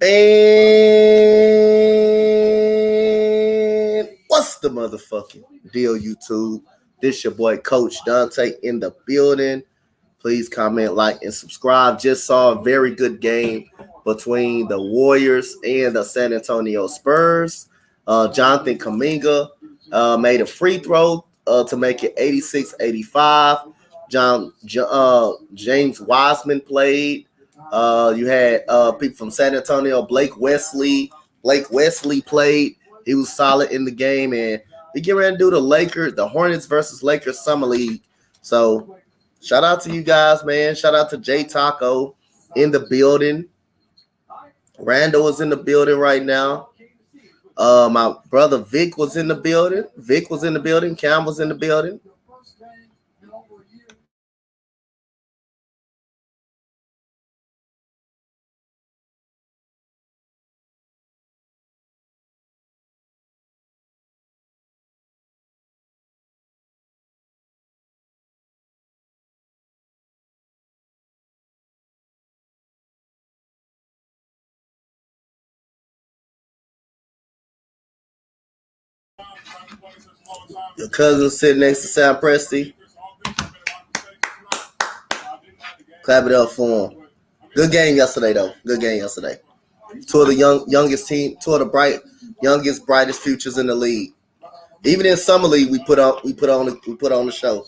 And what's the motherfucking deal, YouTube? This your boy Coach Dante in the building. Please comment, like, and subscribe. Just saw a very good game between the Warriors and the San Antonio Spurs. Jonathan Kuminga made a free throw to make it 86-85. James Wiseman played. You had people from San Antonio, Blake Wesley. Blake Wesley played. He was solid in the game, and we get ready to do the Hornets versus Lakers Summer League. So shout out to you guys, man. Shout out to J Taco in the building. Randall is in the building right now. My brother Vic was in the building. Vic was in the building. Cam was in the building. Your cousin sitting next to Sam Presti. Clap it up for him. Good game yesterday, though. Good game yesterday. Two of the youngest team, two of the youngest, brightest futures in the league. Even in summer league, we put on the show.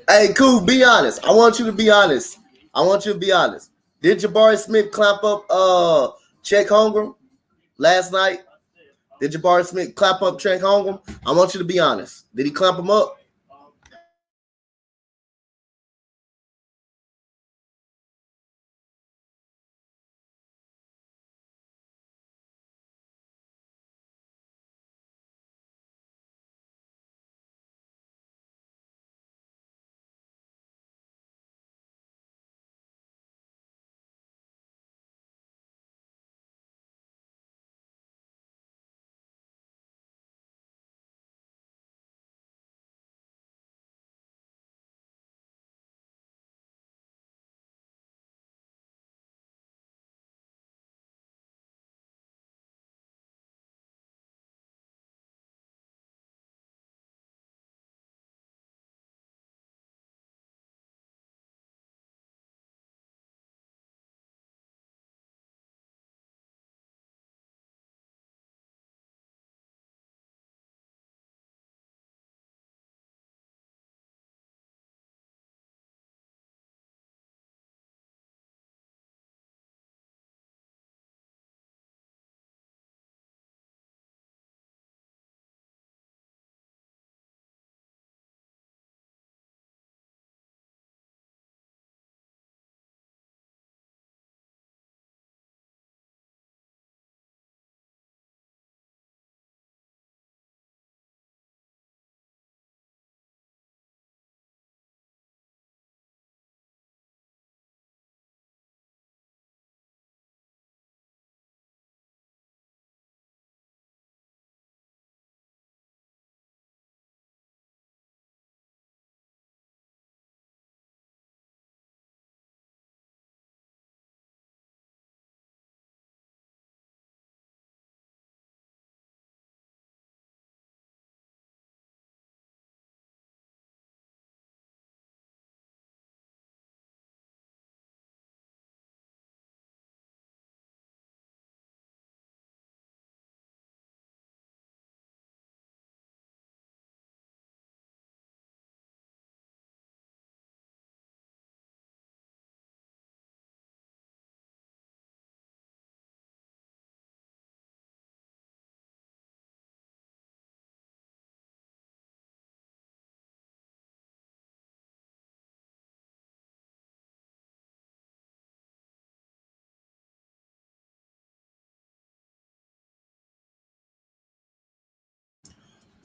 Hey, cool. Be honest. I want you to be honest. I want you to be honest. Did Jabari Smith clamp up Chet Holmgren last night? Did Jabari Smith clap up Chet Holmgren? I want you to be honest. Did he clamp him up?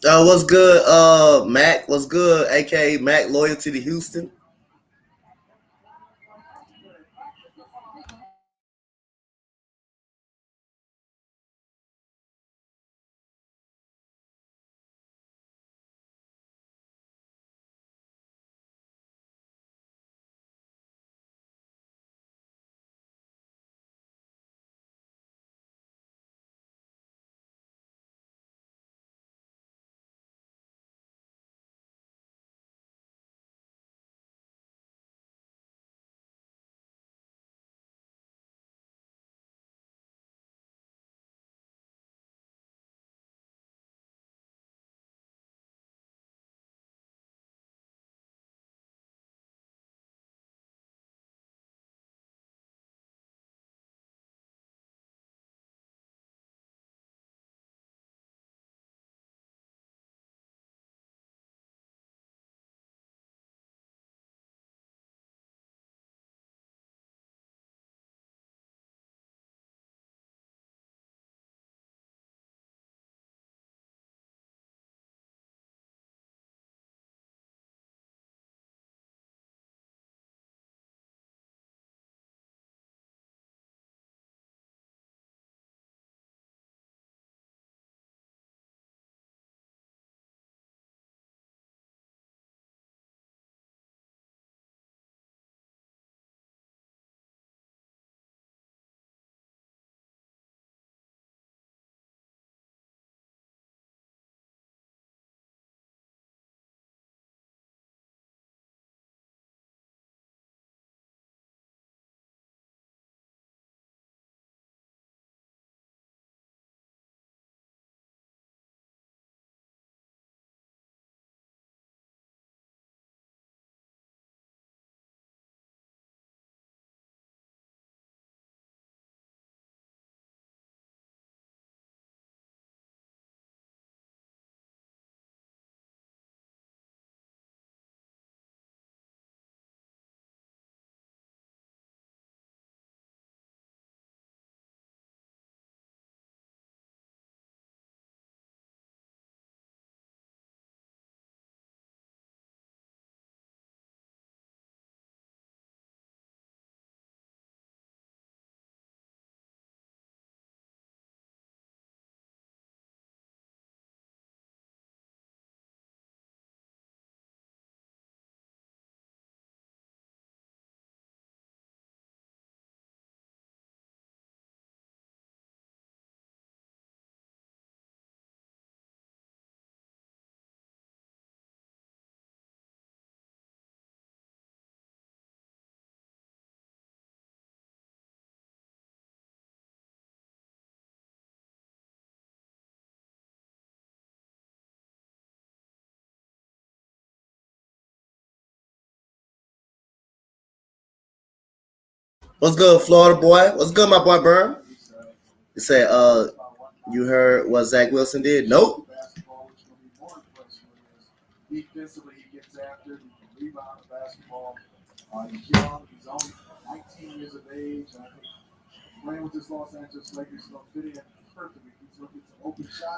What's good? Mac, what's good? AKA Mac, loyalty to Houston. What's good, Florida boy? What's good, my boy Burn? You say, you heard what Zach Wilson did? Nope.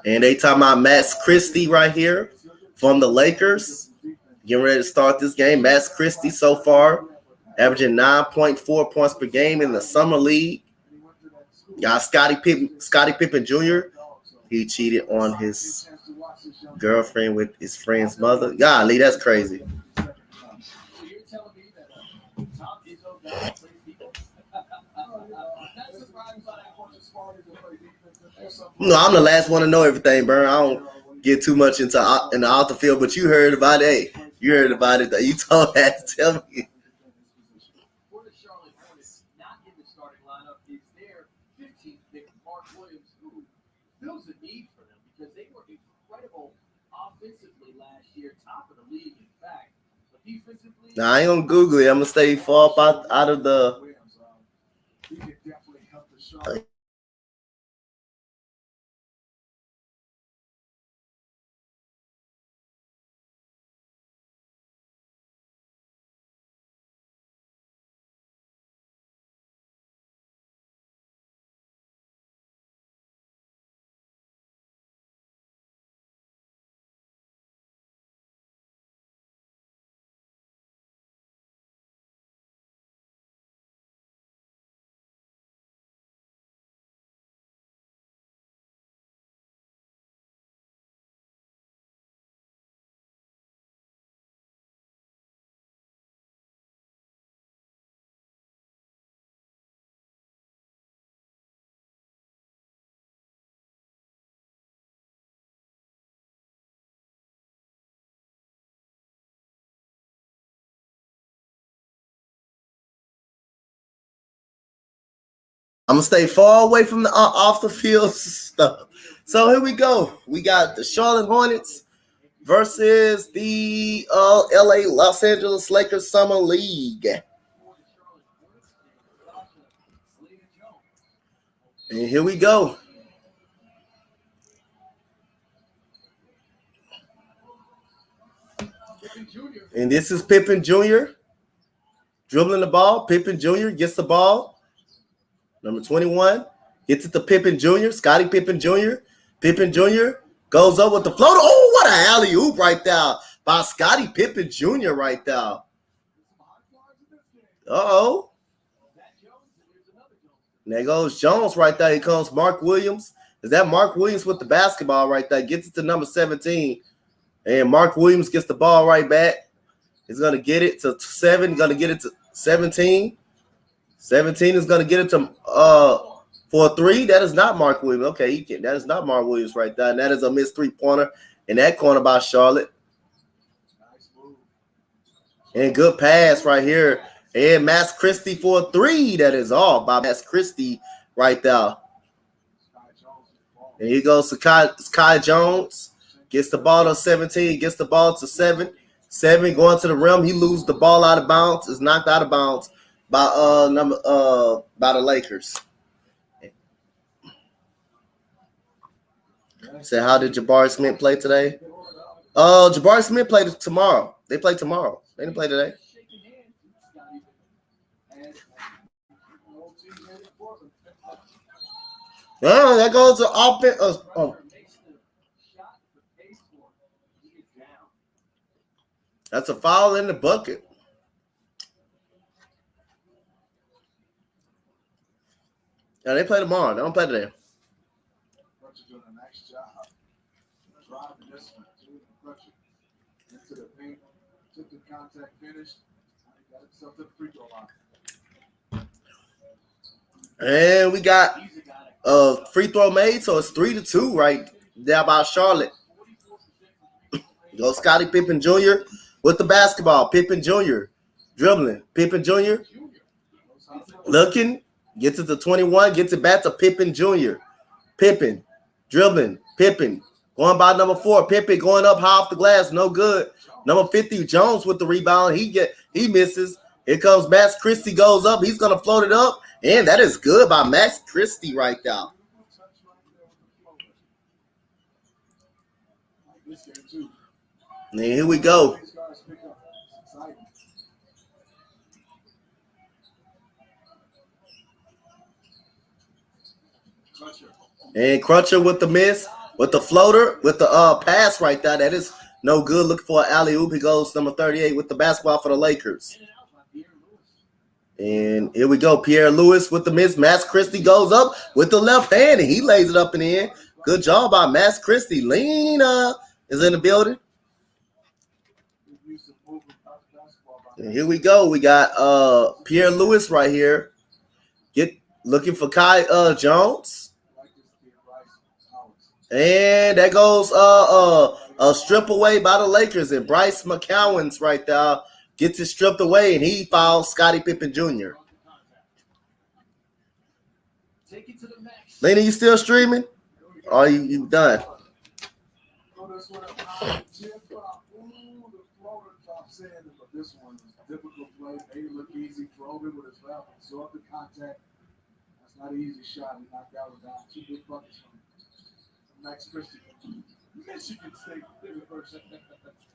And they talking about Max Christie right here from the Lakers. Getting ready to start this game. Max Christie so far averaging 9.4 points per game in the summer league. Got Scottie Pippen Jr. He cheated on his girlfriend with his friend's mother. Golly, that's crazy. No, I'm the last one to know everything, Burn. I don't get too much into in the off the field, but you heard about it. Hey, you heard about it. That you told that to tell me. Now I ain't gonna Google it. I'm gonna stay far up out of the I'm gonna stay far away from the off the field stuff. So here we go. We got the Charlotte Hornets versus the LA Los Angeles Lakers Summer League. And here we go. And this is Pippen Jr. dribbling the ball. Pippen Jr. gets the ball. Number 21 gets it to Pippen Jr. Scottie Pippen Jr. Pippen Jr. goes up with the floater. Oh, what an alley-oop right there by Scottie Pippen Jr. right there. Uh-oh. And there goes Jones right there. Here comes Mark Williams. Is that Mark Williams with the basketball right there? Gets it to number 17. And Mark Williams gets the ball right back. He's going to get it to 7. Going to get it to 17. 17 is going to get it to for a 3. That is not Mark Williams. Okay, that is not Mark Williams right there. And that is a missed 3-pointer in that corner by Charlotte. And good pass right here. And Max Christie for a 3. That is all by Max Christie right there. And here goes Kai Jones. Gets the ball to 17. Gets the ball to 7. 7 going to the rim. He loses the ball out of bounds. Is knocked out of bounds by by the Lakers. So how did Jabari Smith play today? Jabari Smith played tomorrow. They play tomorrow. They didn't play today. Oh, that goes to offense. That's a foul in the bucket. Yeah, they play tomorrow. They don't play today. Doing a nice job driving this one into the paint, took the contact, finished, got himself to the free throw line. And we got free throw made, so it's 3-2 right there by Charlotte. Go Scottie Pippen Jr. with the basketball. Pippen Jr. dribbling. Pippen Jr. looking, gets it to 21, gets it back to Pippen Jr. Pippen dribbling. Pippen going by number 4. Pippen going up high off the glass, no good. Number 50 Jones with the rebound. He misses. Here comes Max Christie, goes up. He's gonna float it up, and that is good by Max Christie right there. And here we go. And Crutcher with the miss, with the floater, with the pass right there. That is no good. Looking for an alley-oop. He goes number 38 with the basketball for the Lakers. And here we go. Pierre Lewis with the miss. Max Christie goes up with the left hand, and he lays it up and in. Good job by Max Christie. Lena is in the building. And here we go. We got Pierre Lewis right here. Looking for Kai Jones. And that goes a strip away by the Lakers. And Bryce McCowan's right there. Gets it stripped away, and he fouls Scottie Pippen Jr. Lena, you still streaming? Or you done? This one is difficult play. Made it look easy. Drove it with his left. Absorbed the contact. That's not an easy shot. He knocked that one down. 2 big buckets from Max Christie.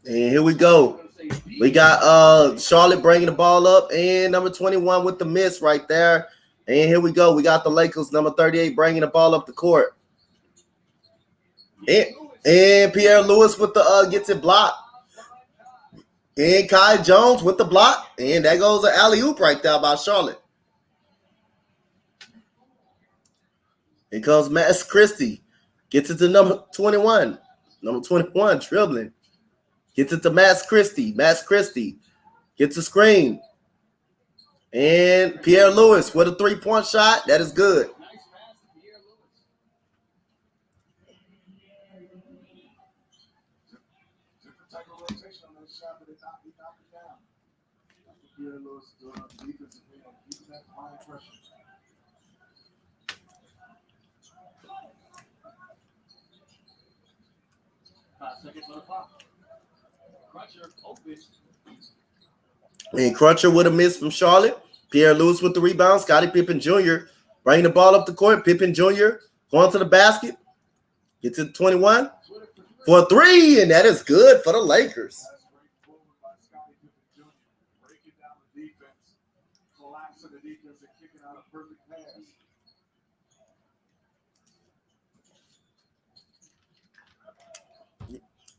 And here we go. We got Charlotte bringing the ball up, and number 21 with the miss right there. And here we go. We got the Lakers, number 38, bringing the ball up the court. And Pierre Lewis with the gets it blocked. And Kai Jones with the block. And that goes an alley-oop right there by Charlotte. Here comes Max Christie. Gets it to number 21. Number 21 dribbling. Gets it to Max Christie. Max Christie gets a screen. And Pierre Lewis with a 3-point shot. That is good. And Crutcher with a miss from Charlotte. Pierre Lewis with the rebound. Scottie Pippen Jr. bringing the ball up the court. Pippen Jr. going to the basket. Get to 21 for a three, and that is good for the Lakers.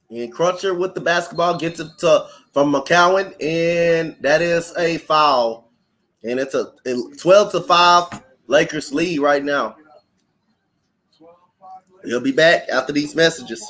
And Crutcher with the basketball gets it from McCowan, and that is a foul. And it's a 12-5 Lakers lead right now. He'll be back after these messages.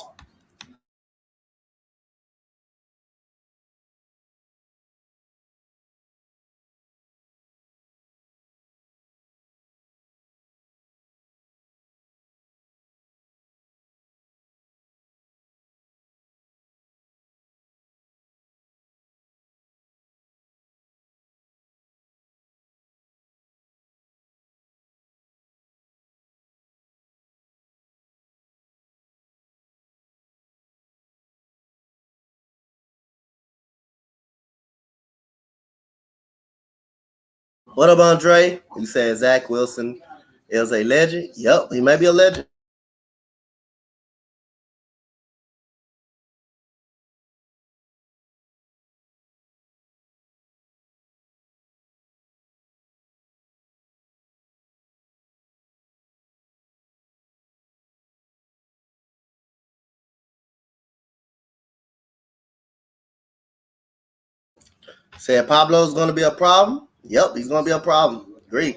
What up, Andre? You said Zach Wilson is a legend. Yep, he may be a legend. Said Pablo's going to be a problem. Yep, he's going to be a problem. Agree.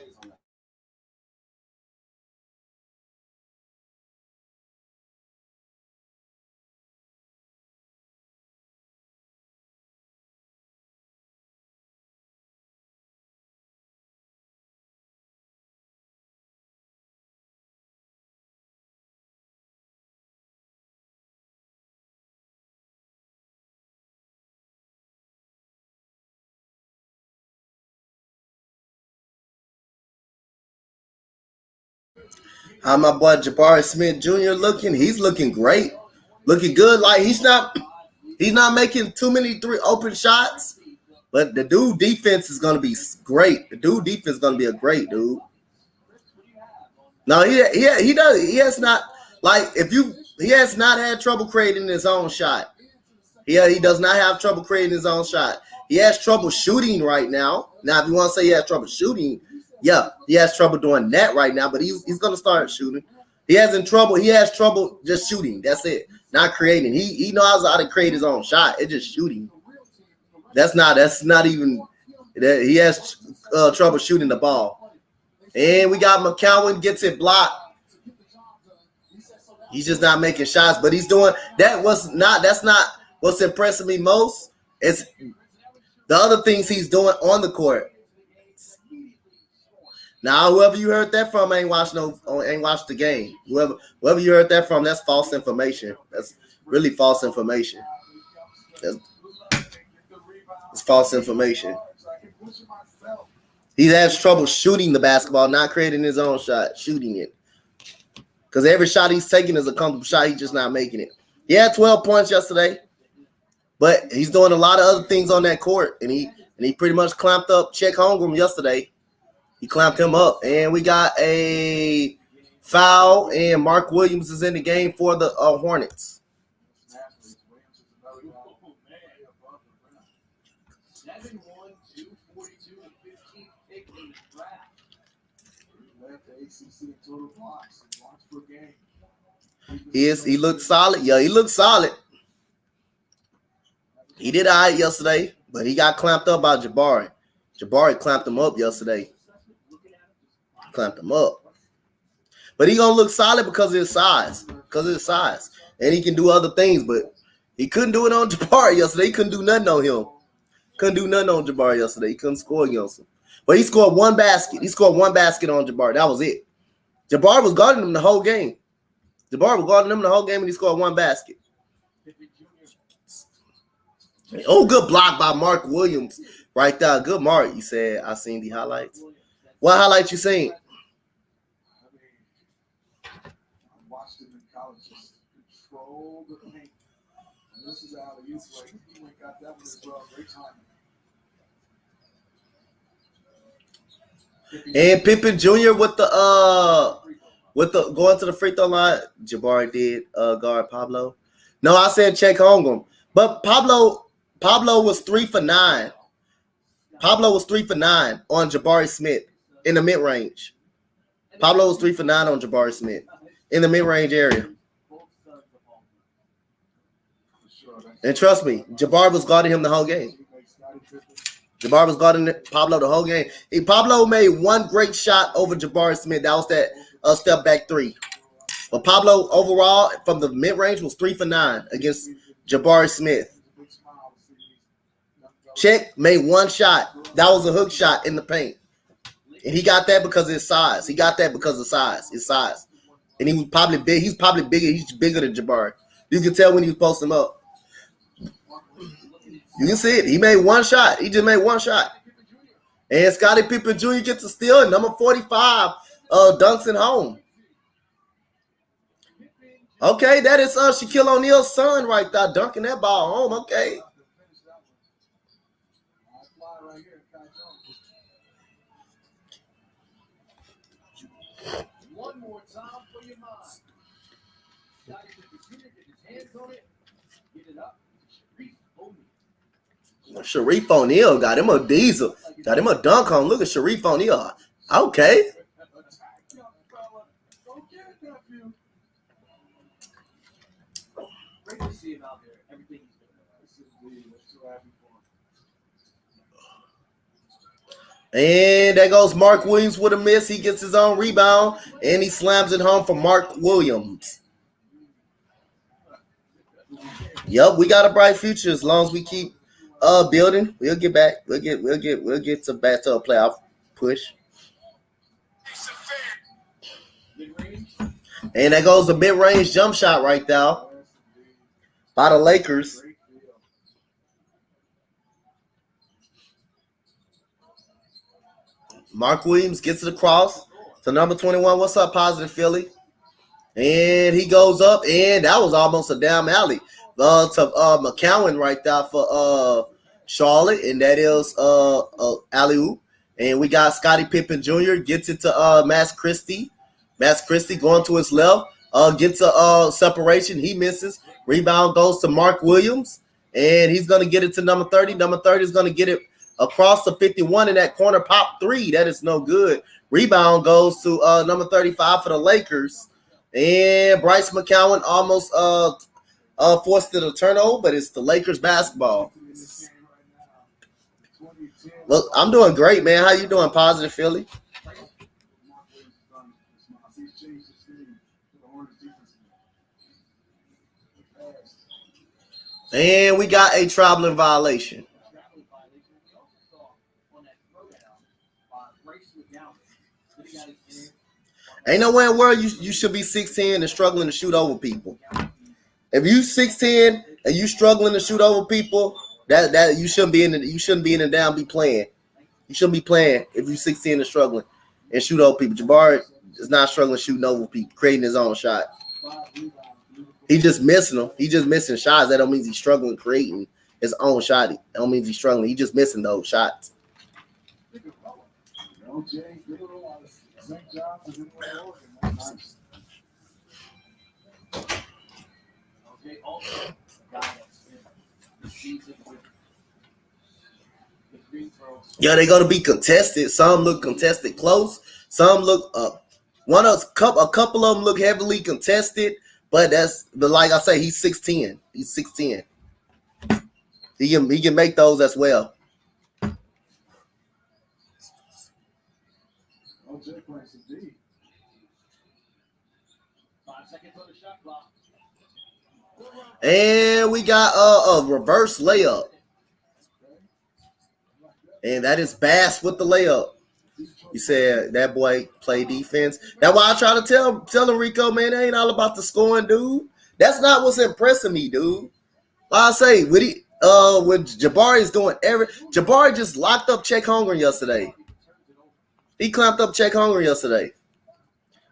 How my boy Jabari Smith Jr. looking? He's looking great, looking good. Like he's not making too many three open shots, but the dude defense is gonna be great. The dude defense is gonna be a great dude. No, he does. He has not he has not had trouble creating his own shot. He does not have trouble creating his own shot. He has trouble shooting right now. Now, if you want to say he has trouble shooting, yeah, he has trouble doing that right now. But he's gonna start shooting. He has trouble just shooting. That's it. Not creating. He knows how to create his own shot. It's just shooting. That's not even. He has trouble shooting the ball. And we got McCowan gets it blocked. He's just not making shots, but he's doing that. That's not what's impressing me most. It's the other things he's doing on the court. Now, whoever you heard that from ain't watched the game. Whoever you heard that from, that's false information. That's really false information. It's false information. He has trouble shooting the basketball, not creating his own shot, shooting it. Because every shot he's taking is a comfortable shot. He's just not making it. He had 12 points yesterday, but he's doing a lot of other things on that court. And he pretty much clamped up Chet Holmgren yesterday. He clamped him up. And we got a foul, and Mark Williams is in the game for the Hornets. He looked solid. Yeah, he looked solid. He did all right yesterday, but he got clamped up by Jabari. Jabari clamped him up yesterday. Clamped him up. But he gonna look solid because of his size. And he can do other things, but he couldn't do it on Jabari yesterday. He couldn't do nothing on him. Couldn't do nothing on Jabari yesterday. He couldn't score against him. But he scored one basket. He scored one basket on Jabari. That was it. Jabari was guarding him the whole game. And he scored one basket. Oh, good block by Mark Williams right there. Good mark, you said. I seen the highlights. What highlights you seen? I watched him in college just control the paint. This is out of youth way. He went got that one as well. Great timing. And Pippen Jr. with the going to the free throw line. Jabari did guard Pablo. No, I said check Holmgren. But Pablo was 3 for 9. Pablo was 3 for 9 on Jabari Smith in the mid range. Pablo was 3 for 9 on Jabari Smith in the mid range area. And trust me, Jabari was guarding him the whole game. Jabari was guarding Pablo the whole game. Pablo made one great shot over Jabari Smith. That was that step back 3. But Pablo overall from the mid range was 3 for 9 against Jabari Smith. Check made one shot. That was a hook shot in the paint. And he got that because of his size. He got that because of size. His size. And he was probably big. He's probably bigger. He's bigger than Jabari. You can tell when he was posting him up. You can see it. He made one shot. He just made one shot. And Scottie Pippen Jr. gets a steal. And number 45 dunks it home. Okay, that is Shaquille O'Neal's son right there dunking that ball home. Okay. One more time for your mind. Scottie Pippen Jr. get his hands on it. Get it up. Sharif O'Neal got him a diesel. Got him a dunk home. Look at Sharif O'Neal. Okay. Great to see him out there. Everything he's doing. And there goes Mark Williams with a miss. He gets his own rebound, and he slams it home for Mark Williams. Yep, we got a bright future as long as we keep building. We'll get back. We'll get back to a playoff push. And there goes the mid-range jump shot right there by the Lakers. Mark Williams gets it across to number 21. What's up, Positive Philly? And he goes up, and that was almost a damn alley to McCowan right there for Charlotte, and that is alley-oop. And we got Scottie Pippen Jr. gets it to Max Christie. Max Christie going to his left, gets a separation. He misses. Rebound goes to Mark Williams, and he's going to get it to number 30. Number 30 is going to get it across the 51 in that corner pop 3. That is no good. Rebound goes to number 35 for the Lakers. And Bryce McCowan almost forced it a turnover, but it's the Lakers basketball. Well, I'm doing great, man. How you doing, Positive Philly? And we got a traveling violation. Ain't nowhere in the world you should be 6'10" and struggling to shoot over people. If you 6'10" and you struggling to shoot over people, that you shouldn't be in the down be playing. You shouldn't be playing if you 6'10" and struggling and shoot over people. Jabari is not struggling shooting over people, creating his own shot. He just missing them. He just missing shots. That don't mean he's struggling creating his own shot. That don't mean he's struggling. He just missing those shots. Yeah, they're gonna be contested. Some look contested close. Some look a couple of them look heavily contested. But like I say, he's 6'10". He's 6'10". He can make those as well. And we got a reverse layup. And that is Bass with the layup. He said that boy play defense. That's why I try to tell Rico, man, it ain't all about the scoring, dude. That's not what's impressing me, dude. Like I say, with Jabari is doing Jabari just locked up Chet Holmgren yesterday. He clamped up Chet Holmgren yesterday.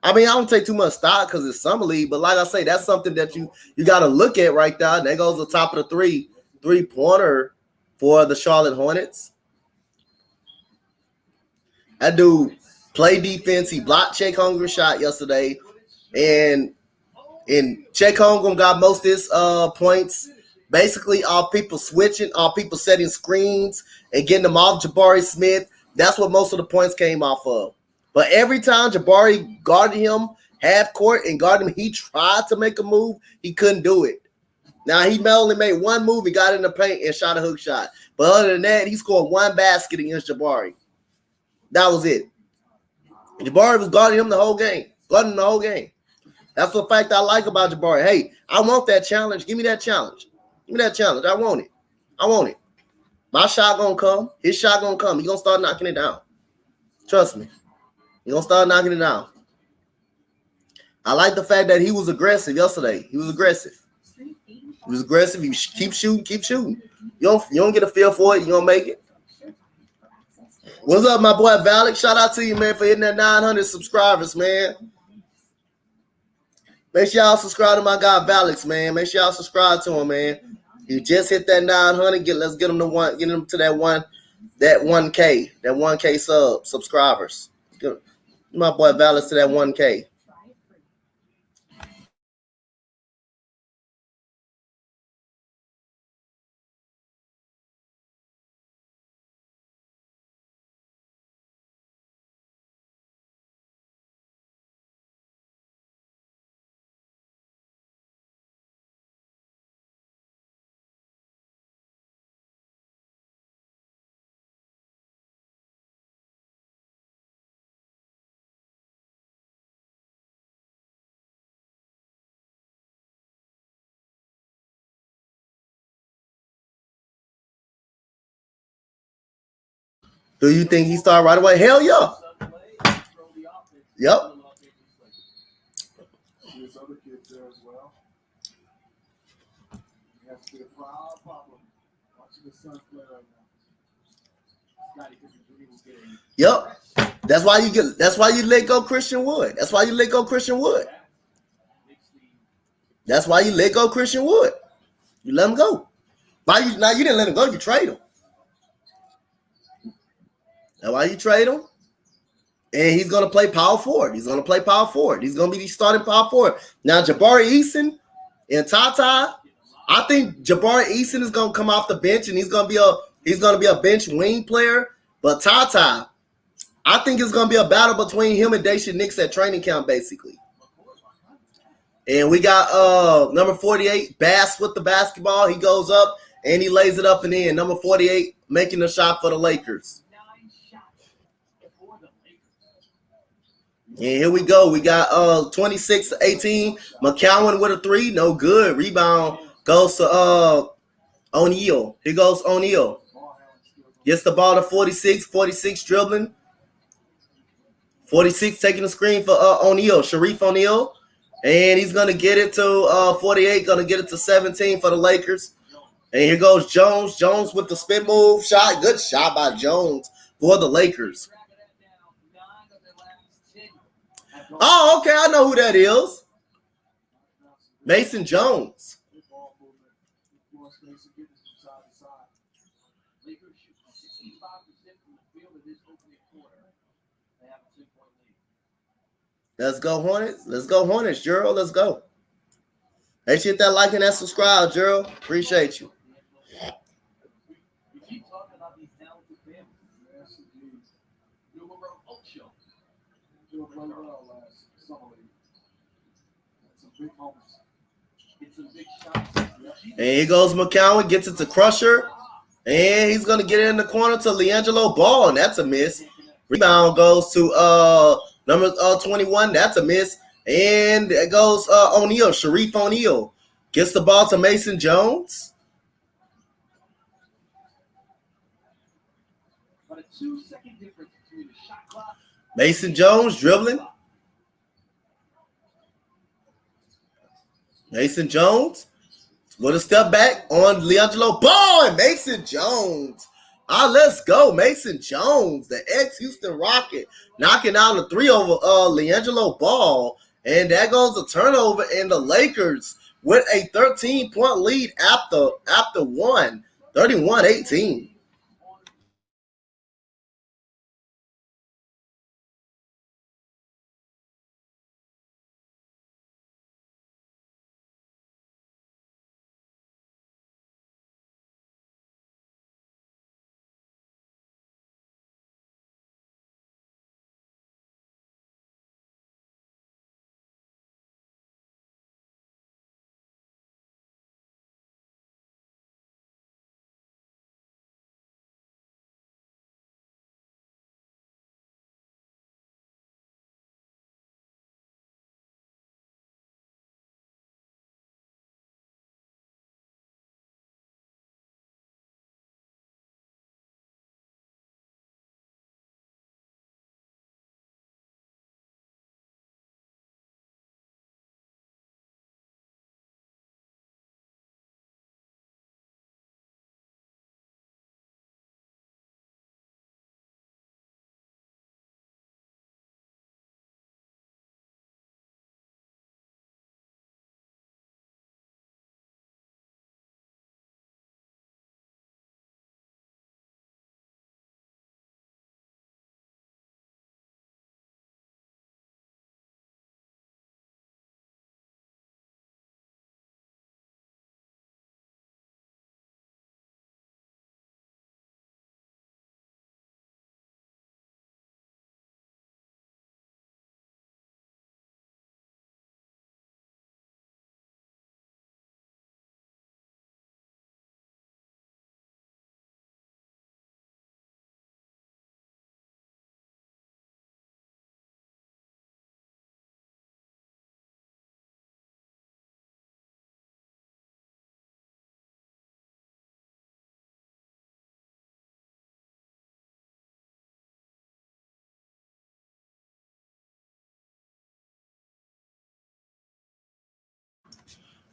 I mean, I don't take too much stock because it's summer league, but like I say, that's something that you got to look at right there. There goes the top of the three-pointer for the Charlotte Hornets. That dude play defense. He blocked Chet Holmgren's shot yesterday, and Chet Holmgren got most of his points. Basically, all people switching, all people setting screens and getting them off Jabari Smith. That's what most of the points came off of. But every time Jabari guarded him half court and guarded him, he tried to make a move. He couldn't do it. Now, he only made one move. He got in the paint and shot a hook shot. But other than that, he scored one basket against Jabari. That was it. Jabari was guarding him the whole game. Guarding the whole game. That's the fact I like about Jabari. Hey, I want that challenge. Give me that challenge. Give me that challenge. I want it. I want it. My shot gonna come. His shot gonna come. He gonna start knocking it down. Trust me. He gonna start knocking it down. I like the fact that he was aggressive yesterday. He was aggressive. He was aggressive. You keep shooting, keep shooting. You don't get a feel for it. You gonna make it. What's up, my boy Valak? Shout out to you, man, for hitting that 900 subscribers, man. Make sure y'all subscribe to my guy Valix, man. Make sure y'all subscribe to him, man. He just hit that 900. Let's get him to that 1K, that 1K subscribers. Get my boy Valix to that 1K. Do you think he started right away? Hell yeah. Yep. There's other kids there as well. You have to get a problem. Watching the sun play right now. Yep. That's why you let go Christian Wood. That's why you let go Christian Wood. That's why you let go Christian Wood. You let him go. Now you didn't let him go, you trade him. That's why you trade him. And he's going to play power forward. He's going to play power forward. He's going to be the starting power forward. Now, Jabari Eason and Tata, I think Jabari Eason is going to come off the bench and he's going to be a bench wing player. But Tata, I think it's going to be a battle between him and Daisha Nix at training camp, basically. And we got number 48, Bass with the basketball. He goes up and he lays it up and in. Number 48 making the shot for the Lakers. And here we go. We got 26-18. McCowan with a three. No good. Rebound goes to O'Neal. Here goes O'Neal. Gets the ball to 46. 46 dribbling. 46 taking the screen for O'Neal. Sharif O'Neal. And he's going to get it to 48. Going to get it to 17 for the Lakers. And here goes Jones. Jones with the spin move shot. Good shot by Jones for the Lakers. Oh, okay. I know who that is. Mason Jones. Let's go Hornets. Let's go Hornets, Gerald. Let's go. Make sure you hit that like and that subscribe, Gerald. Appreciate you. And here goes McCowan, gets it to Crusher. And he's going to get it in the corner to LiAngelo Ball, and that's a miss. Rebound goes to number 21. That's a miss. And it goes O'Neal, Sharif O'Neal. Gets the ball to Mason Jones. Mason Jones dribbling. Mason Jones with a step back on LiAngelo Ball, and Mason Jones Let's go. Mason Jones, the ex-Houston Rocket, knocking down the three over LiAngelo Ball. And that goes a turnover, and the Lakers with a 13-point lead after one, 31-18.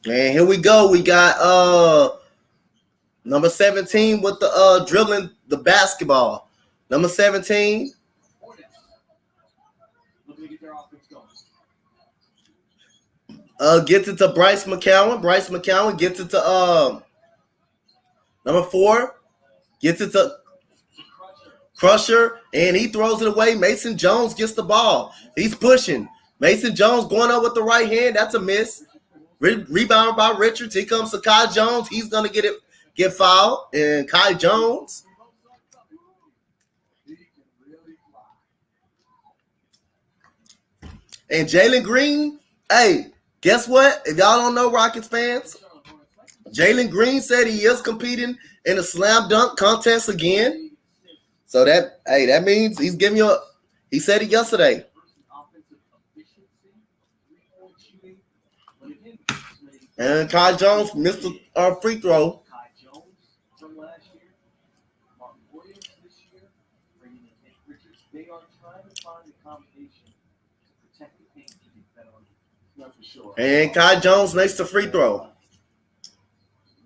And here we go. We got number 17 with the dribbling the basketball. Number 17. Hornets looking to get their offense going. Gets it to Bryce McCowan. Bryce McCowan gets it to number 4. Gets it to Crusher, and he throws it away. Mason Jones gets the ball. He's pushing. Mason Jones going up with the right hand. That's a miss. Rebound by Richards. Here comes to Kai Jones. He's gonna get fouled. And Kai Jones. And Jalen Green. Hey, guess what? If y'all don't know, Rockets fans, Jalen Green said he is competing in a slam dunk contest again. So that means he's giving you he said it yesterday. And Kai Jones missed a free throw. Kai Jones from last year, Martin Williams this year, bringing in Nick Richards. They are trying to find a combination to protect the paint to get better on defense. That's for sure. And Kai Jones makes the free throw.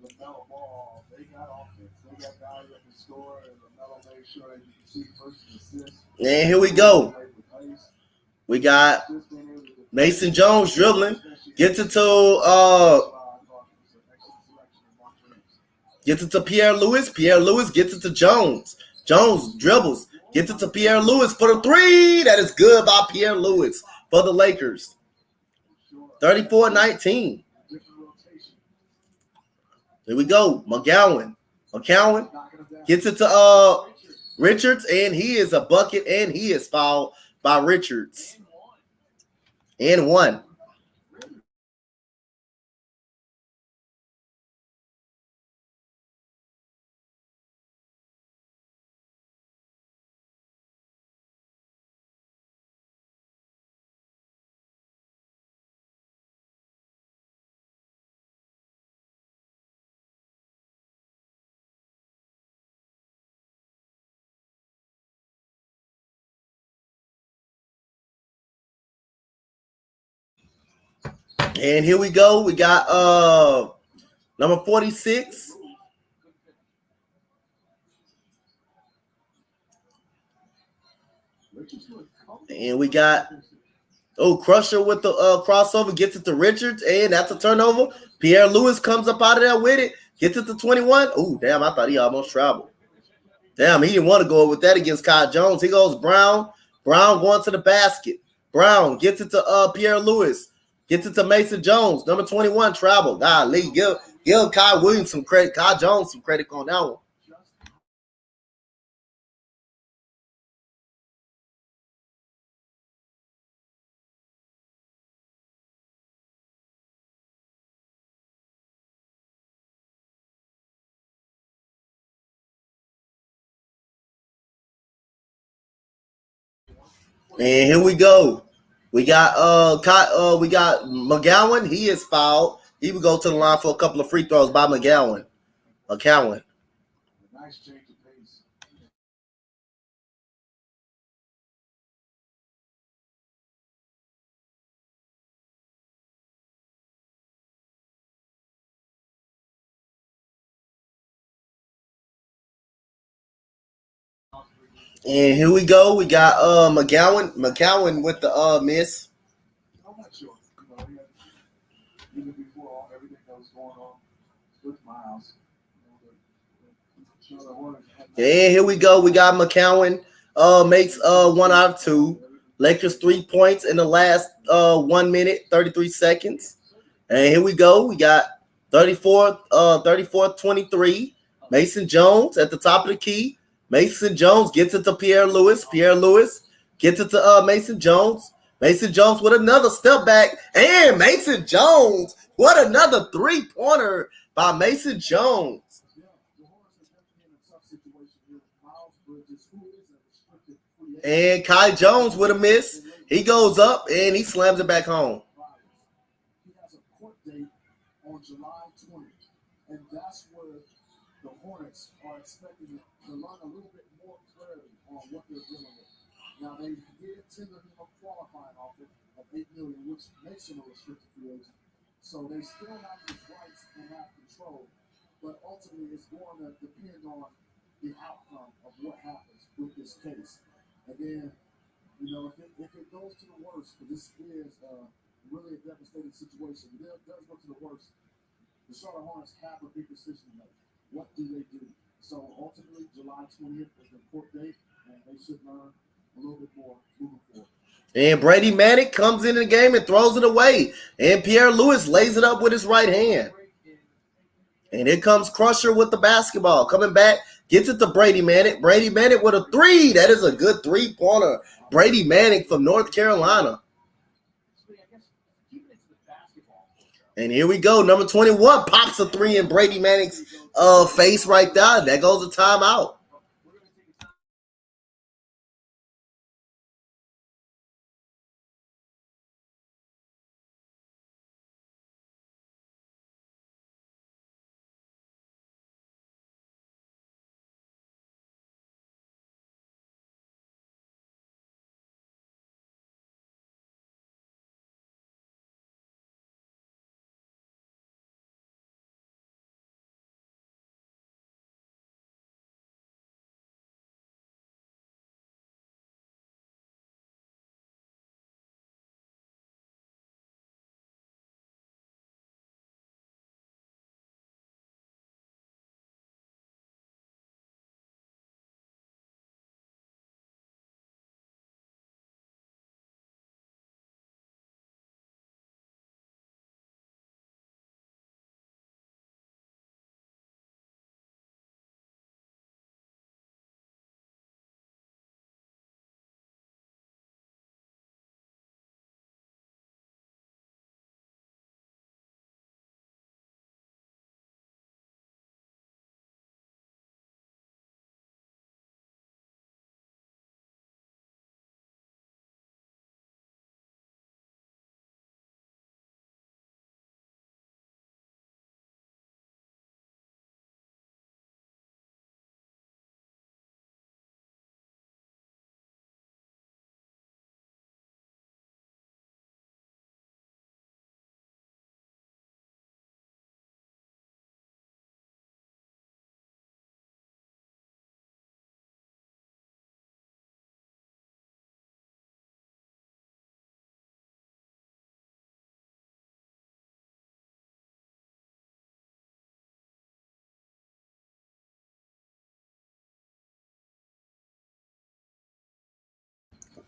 LaMelo Ball, they got offense. They got guys that can score, and LaMelo made sure that you can see first and assist. And here we go. We got Mason Jones dribbling. Gets it to Pierre Lewis. Pierre Lewis gets it to Jones. Jones dribbles. Gets it to Pierre Lewis for the 3. That is good by Pierre Lewis for the Lakers. 34-19. Here we go. McCowan gets it to Richards, and he is a bucket, and he is fouled by Richards. And 1. And here we go. We got number 46. And we got Crusher with the crossover, gets it to Richards, and that's a turnover. Pierre Lewis comes up out of there with it, gets it to 21. Oh, damn, I thought he almost traveled. Damn, he didn't want to go with that against Kai Jones. He goes Brown. Brown going to the basket. Brown gets it to Pierre Lewis. Gets it to Mason Jones. Number 21, travel. Golly, give Kai Williams some credit. Kai Jones some credit on that one. And here we go. We got McGowan. He is fouled. He would go to the line for a couple of free throws by McGowan. Nice change of pace. And here we go. We got McGowan with the miss. I'm not sure. Even before everything that was going on with Miles. And here we go. We got McCowan makes 1 out of 2. Lakers 3 points in the last 1 minute, 33 seconds. And here we go. We got 34-23. Mason Jones at the top of the key. Mason Jones gets it to Pierre Lewis. Pierre Lewis gets it to Mason Jones. Mason Jones with another step back. And Mason Jones, what another 3-pointer by Mason Jones. And Kai Jones with a miss. He goes up and he slams it back home. He has a court date on July 20th, and that's where the Hornets are expecting to learn a little bit more clarity on what they're dealing with. Now, they did tender him a qualifying offer of $8 million, which makes him a restricted free agent. So they still have his rights and have control, but ultimately it's going to depend on the outcome of what happens with this case. And then, if it goes to the worst, because this is really a devastating situation, if it does go to the worst, the Charlotte Hornets have a big decision to make. What do they do? So ultimately, July 20th is the court date, and they should learn a little bit more moving forward. And Brady Manick comes into the game and throws it away. And Pierre Lewis lays it up with his right hand. And here comes Crusher with the basketball. Coming back, gets it to Brady Manick. Brady Manick with a 3. That is a good 3-pointer. Brady Manick from North Carolina. And here we go. Number 21 pops a 3 in Brady Manick's face right there. That goes a timeout.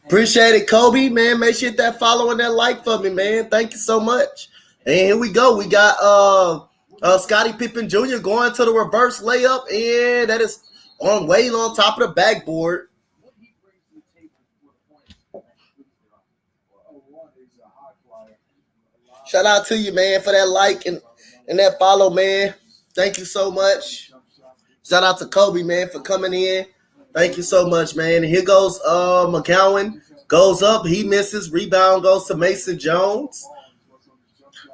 Appreciate it, Kobe, man. Make sure you hit that follow and that like for me, man. Thank you so much. And here we go. We got Scottie Pippen Jr. going to the reverse layup, and that is way on top of the backboard. Shout out to you, man, for that like and that follow, man. Thank you so much. Shout out to Kobe, man, for coming in. Thank you so much, man. And here goes McCowan. Goes up. He misses. Rebound goes to Mason Jones.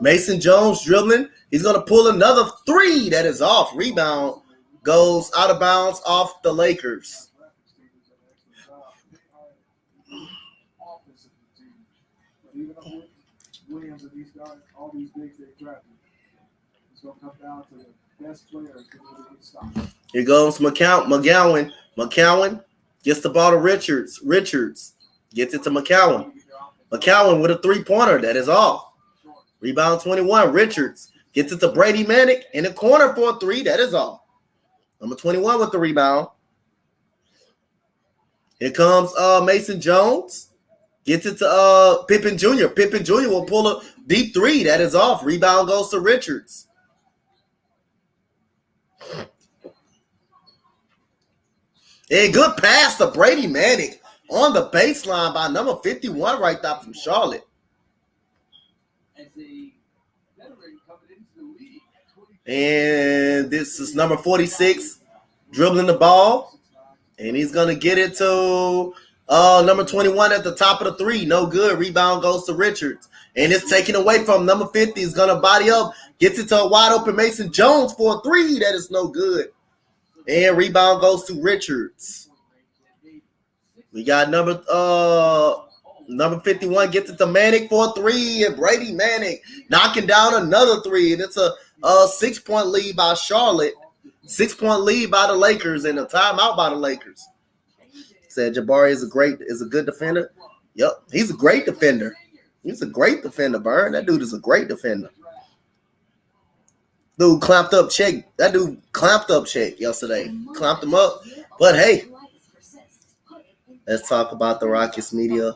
Mason Jones dribbling. He's going to pull another three. That is off. Rebound goes out of bounds off the Lakers. Williams and these guys, all these bigs they drafted. It's going to come down to the best players to really get stopped. Here goes McGowan. McCowan gets the ball to Richards. Richards gets it to McCowan. McCowan with a three-pointer. That is off. Rebound 21. Richards gets it to Brady Manick in the corner for a three. That is off. Number 21 with the rebound. Here comes Mason Jones. Gets it to Pippen Jr. Pippen Jr. will pull a deep three. That is off. Rebound goes to Richards. A good pass to Brady Manick on the baseline by number 51 right there from Charlotte. And this is number 46 dribbling the ball. And he's going to get it to number 21 at the top of the three. No good. Rebound goes to Richards. And it's taken away from number 50. He's going to body up. Gets it to a wide open Mason Jones for a three. That is no good. And rebound goes to Richards. We got number 51 gets it to Manick for a three. And Brady Manick knocking down another three. And it's a 6-point lead by Charlotte. 6-point lead by the Lakers and a timeout by the Lakers. Said Jabari is a good defender. Yep, he's a great defender. He's a great defender, Burn. That dude is a great defender. Dude clamped up check. That dude clamped up check yesterday. Clamped him up. But hey, let's talk about the Rockets media.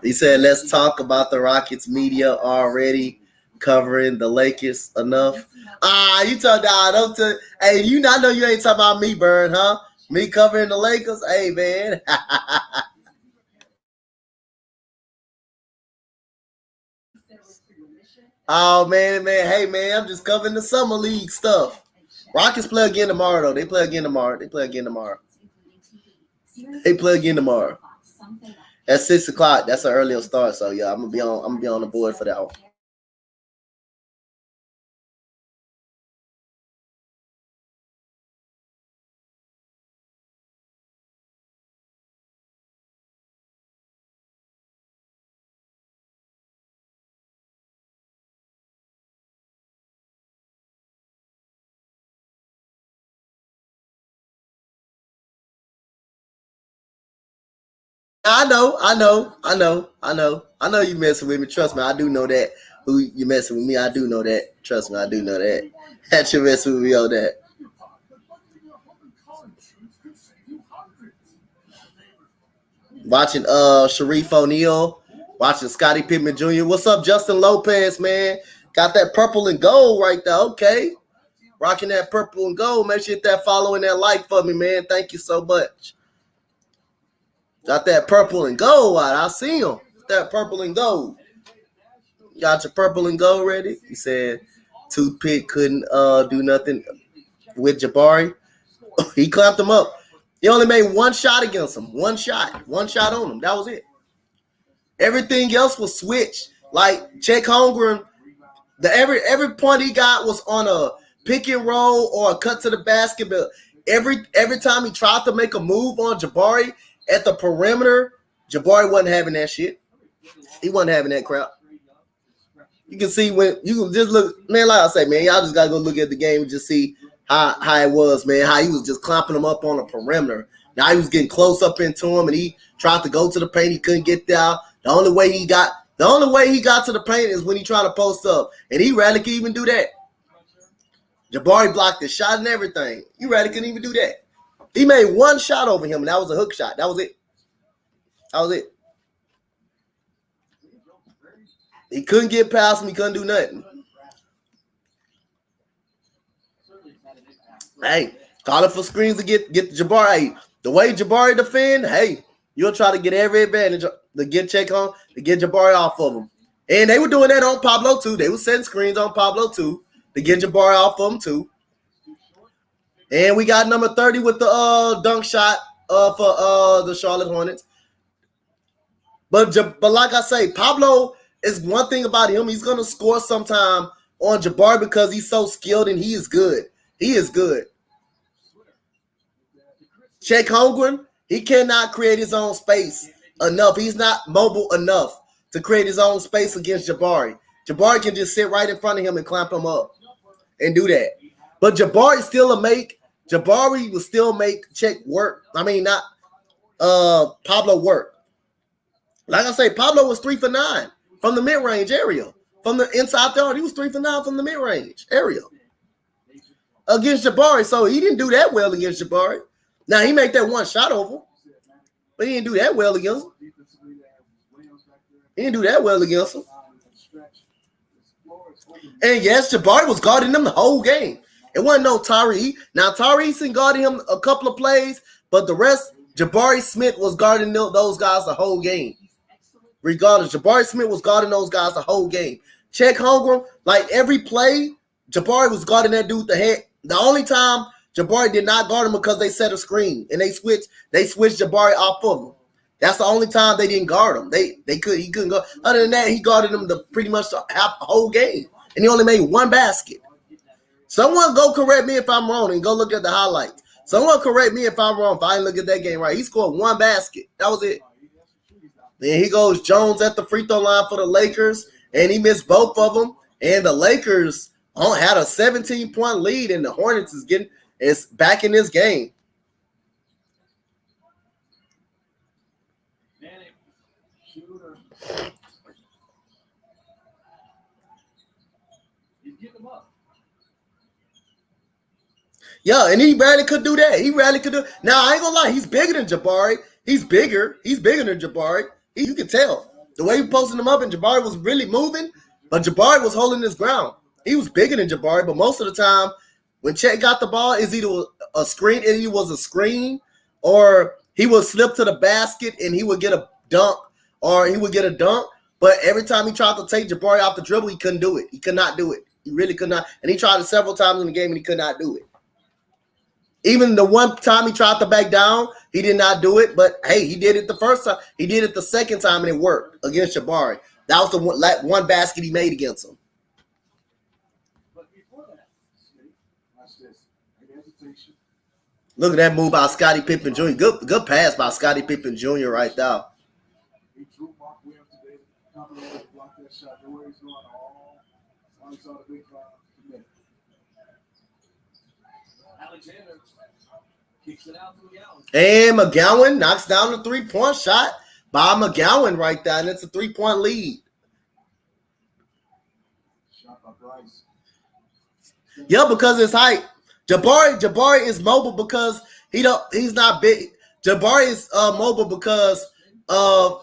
He said, let's talk about the Rockets media already covering the Lakers enough. You talking about hey, you not know you ain't talking about me, Burn, huh? Me covering the Lakers? Hey, man. Oh, man. Hey, man, I'm just covering the summer league stuff. Rockets play again tomorrow, though. They play again tomorrow. At 6 o'clock. That's an earlier start. So, yeah, I'm gonna be on the board for that one. I know you messing with me. Trust me, I do know that. Who you messing with me? I do know that. Trust me, I do know that. That you messing with me on that. Watching Sharif O'Neal, watching Scottie Pippen Jr. What's up, Justin Lopez, man? Got that purple and gold right there. Okay. Rocking that purple and gold. Make sure you hit that follow and that like for me, man. Thank you so much. Got that purple and gold out. I see him. That purple and gold. You got your purple and gold ready? He said Toothpick couldn't do nothing with Jabari. He clamped him up. He only made one shot against him. One shot on him. That was it. Everything else was switched. Like Chet Holmgren, every point he got was on a pick and roll or a cut to the basket. But every time he tried to make a move on Jabari at the perimeter, Jabari wasn't having that shit. He wasn't having that crap. You can see when you can just look, man. Like I say, man, y'all just gotta go look at the game and just see how it was, man. How he was just clamping him up on the perimeter. Now he was getting close up into him, and he tried to go to the paint. He couldn't get there. The only way he got to the paint is when he tried to post up, and he rarely could even do that. Jabari blocked his shot and everything. He rarely couldn't even do that. He made one shot over him, and that was a hook shot. That was it. He couldn't get past him. He couldn't do nothing. Hey, calling for screens to get Jabari. Hey, the way Jabari defend, hey, you'll try to get every advantage to get check on to get Jabari off of him. And they were doing that on Pablo too. They were setting screens on Pablo too to get Jabari off of him too. And we got number 30 with the dunk shot for the Charlotte Hornets. But like I say, Pablo is one thing about him. He's gonna score sometime on Jabari because he's so skilled and he is good. He is good. Chet Holmgren, he cannot create his own space enough. He's not mobile enough to create his own space against Jabari. Jabari can just sit right in front of him and clamp him up and do that. But Jabari will still make Chet work. I mean, not Pablo work. Like I say, Pablo was 3 for 9 from the mid-range area. From the inside there, he was 3 for 9 from the mid-range area against Jabari. So he didn't do that well against Jabari. Now, he made that one shot over, but he didn't do that well against him. He didn't do that well against him. And yes, Jabari was guarding them the whole game. It wasn't no Tyree. Now, Tyrese guarded him a couple of plays, but the rest, Jabari Smith was guarding those guys the whole game. Regardless, Jabari Smith was guarding those guys the whole game. Chet Holmgren, like every play, Jabari was guarding that dude the head. The only time Jabari did not guard him because they set a screen and they switched Jabari off of him. That's the only time they didn't guard him. He couldn't go. Other than that, he guarded him pretty much the whole game. And he only made one basket. Someone go correct me if I'm wrong and go look at the highlights. Someone correct me if I'm wrong if I didn't look at that game right. He scored one basket. That was it. Then he goes Jones at the free throw line for the Lakers, and he missed both of them. And the Lakers had a 17-point lead, and the Hornets is back in this game. Yeah, and he barely could do that. Now, I ain't gonna lie, he's bigger than Jabari. He's bigger than Jabari. You can tell. The way he posted him up, and Jabari was really moving, but Jabari was holding his ground. He was bigger than Jabari, but most of the time, when Chet got the ball, it was a screen, or he would slip to the basket and he would get a dunk, But every time he tried to take Jabari off the dribble, he couldn't do it. He could not do it. He really could not. And he tried it several times in the game, and he could not do it. Even the one time he tried to back down, he did not do it. But, hey, he did it the first time. He did it the second time, and it worked against Jabari. That was the one basket he made against him. Look at that move by Scottie Pippen Jr. Good pass by Scottie Pippen Jr. right there. And McGowan knocks down the 3-point shot by McGowan right there, and it's a 3-point lead. Yeah, because his height. Jabari is mobile because he's not big. Jabari is mobile because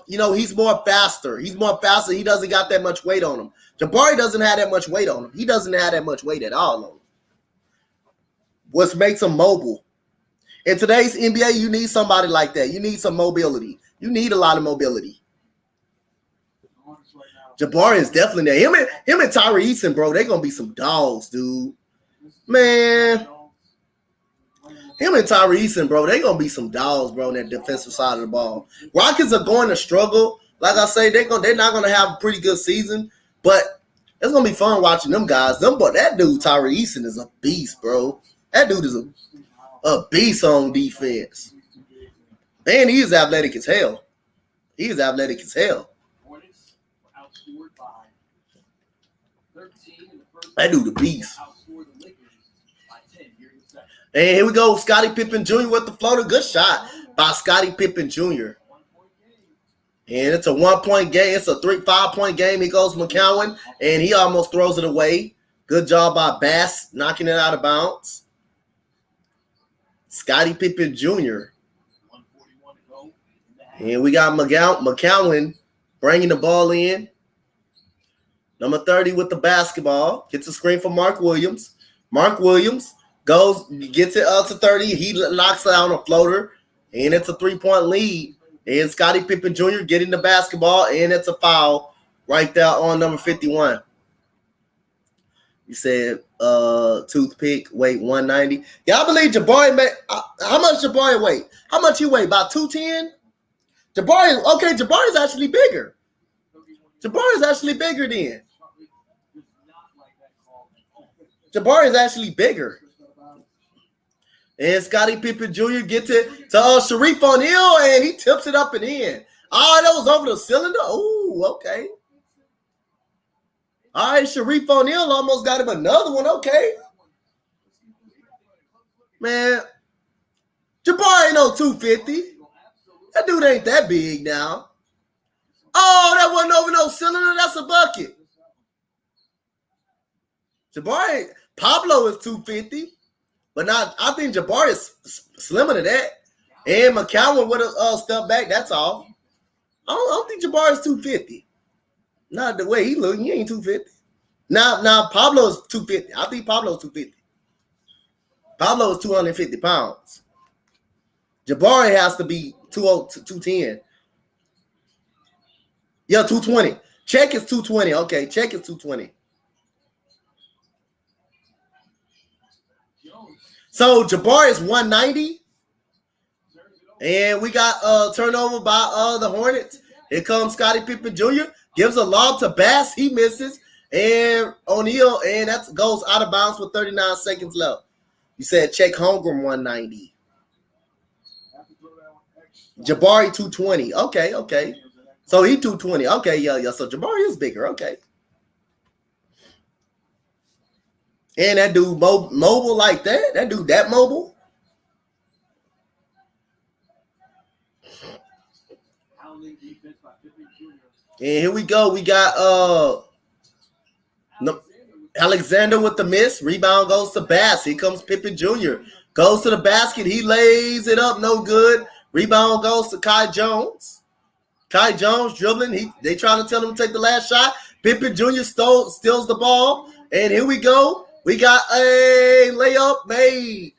he's more faster. He's more faster. He doesn't got that much weight on him. Jabari doesn't have that much weight on him. He doesn't have that much weight at all on him. What makes him mobile. In today's NBA, you need somebody like that. You need some mobility. You need a lot of mobility. Jabari is definitely there. Him and Tyree Eason, bro, they're going to be some dogs, dude. Man. Him and Tyree Eason, bro, they're going to be some dogs, bro, on that defensive side of the ball. Rockets are going to struggle. Like I say, they're not going to have a pretty good season, but it's going to be fun watching them guys. That dude, Tyree Eason, is a beast, bro. That dude is a beast on defense. And he is athletic as hell. That dude a beast. And here we go, Scottie Pippen Jr. with the floater. Good shot by Scottie Pippen Jr. And it's a 1-point game. It's a 5-point game. He goes McCowan, and he almost throws it away. Good job by Bass knocking it out of bounds. Scottie Pippen Jr. And we got McCowan bringing the ball in. Number 30 with the basketball. Gets a screen from Mark Williams. Mark Williams gets it up to 30. He knocks down a floater, and it's a 3-point lead. And Scottie Pippen Jr. getting the basketball, and it's a foul right there on number 51. You said toothpick, weight 190. Yeah, I believe Jabari how much Jabari weight? How much he weigh? About 210? Jabari's actually bigger. Jabari's actually bigger then. Jabari's actually bigger. And Scottie Pippen Jr. gets it to Sharif O'Neal, and he tips it up and in. Oh, that was over the cylinder? Ooh, okay. All right, Sharif O'Neal almost got him another one. Okay. Man, Jabari ain't no 250. That dude ain't that big now. Oh, that wasn't over no cylinder. That's a bucket. Jabari, Pablo is 250. But not, I think Jabari is slimmer than that. And McCowan would have stepped back. That's all. I don't think Jabari is 250. Not the way he look. He ain't 250. Now Pablo is 250. I think Pablo is 250. Pablo is 250 pounds. Jabari has to be 210. Yeah, 220. Check is 220. Okay, check is 220. So Jabari is 190. And we got a turnover by the Hornets. Here comes Scottie Pippen Jr. Gives a lob to Bass. He misses. And O'Neal, and that goes out of bounds with 39 seconds left. You said check Holmgren 190. Jabari 220. Okay. So he 220. Okay, yeah. So Jabari is bigger. Okay. And that dude mobile like that? That dude that mobile? And here we go. We got Alexander with the miss. Rebound goes to Bass. Here comes Pippen Jr. Goes to the basket. He lays it up. No good. Rebound goes to Kai Jones. Kai Jones dribbling. They trying to tell him to take the last shot. Pippen Jr. steals the ball. And here we go. We got a layup made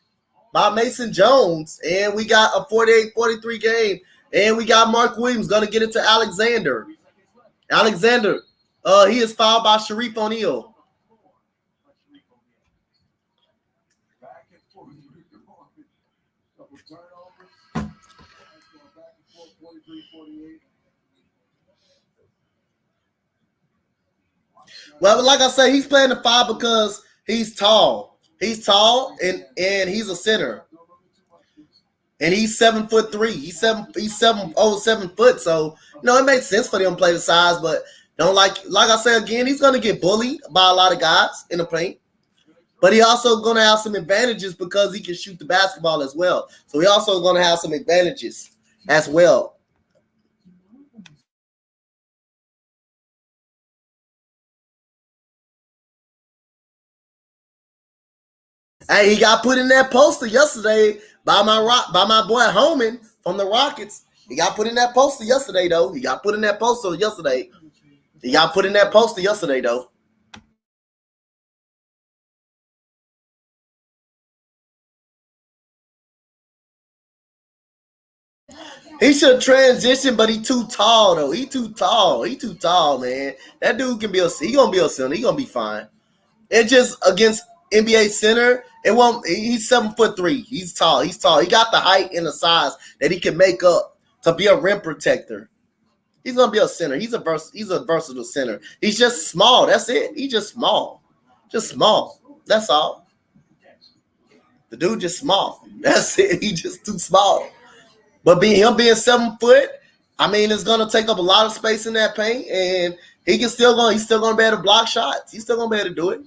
by Mason Jones. And we got a 48-43 game. And we got Mark Williams going to get it to Alexander. Alexander, he is fouled by Sharif O'Neal. Well, like I said, he's playing the 5 because he's tall. He's tall and he's a center. And he's 7'3". He's 7 foot. So, it makes sense for them to play the size, but don't like I said again, he's gonna get bullied by a lot of guys in the paint. But he also gonna have some advantages because he can shoot the basketball as well. So he also gonna have some advantages as well. Hey, he got put in that poster yesterday by my boy Homan from the Rockets. He got put in that poster yesterday, though. He got put in that poster yesterday, though. He should transition, but he too tall, though. He too tall, man. That dude he gonna be a center. He gonna be fine. It just against NBA center, it won't. He's 7'3". He's tall. He got the height and the size that he can make up to be a rim protector. He's gonna be a center. He's a versatile center. He's just small. That's it. He's just small. That's all. The dude just small. That's it. He just too small. But him being 7 foot, I mean, it's gonna take up a lot of space in that paint, and he's still gonna be able to block shots. He's still gonna be able to do it.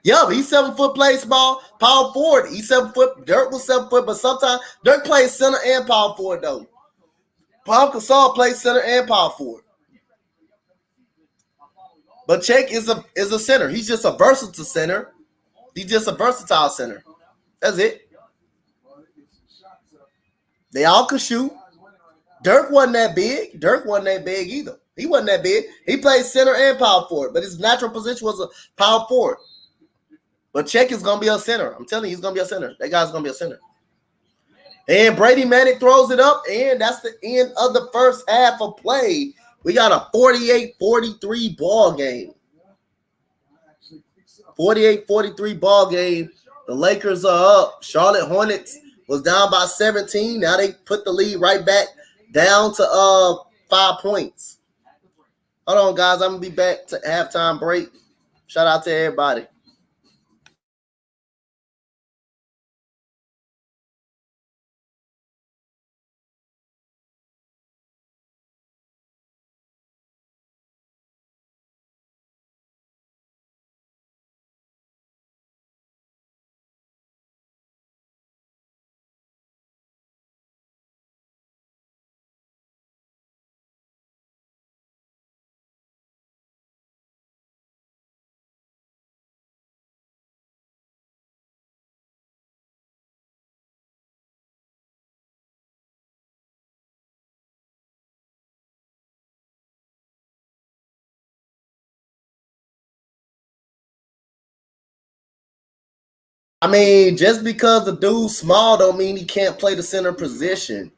Yeah, but he's 7 foot, plays ball, power forward. He's 7 foot. Dirk was 7 foot, but sometimes Dirk plays center and power forward though. Paul Gasol plays center and power forward. But Check is a center. He's just a versatile center. He's just a versatile center. That's it. They all could shoot. Dirk wasn't that big either. He wasn't that big. He played center and power forward, but his natural position was a power forward. But Check is gonna be a center. I'm telling you, he's gonna be a center. That guy's gonna be a center. And Brady Manick throws it up, and that's the end of the first half of play. We got a 48-43 ball game. 48-43 ball game. The Lakers are up. Charlotte Hornets was down by 17. Now they put the lead right back down to 5 points. Hold on, guys. I'm gonna be back to halftime break. Shout out to everybody. I mean, just because the dude's small don't mean he can't play the center position.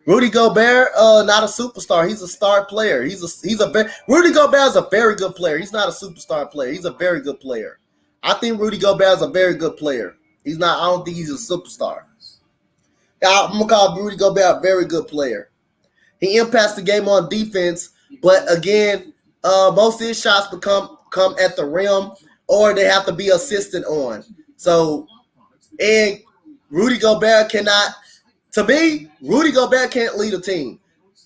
Rudy Gobert, not a superstar. He's a star player. Rudy Gobert is a very good player. He's not a superstar player. He's a very good player. I think Rudy Gobert is a very good player. He's not. I don't think he's a superstar. I'm gonna call Rudy Gobert a very good player. He impacts the game on defense, but again, most of his shots come at the rim, or they have to be assisted on. So, and Rudy Gobert cannot. To me, Rudy Gobert can't lead a team.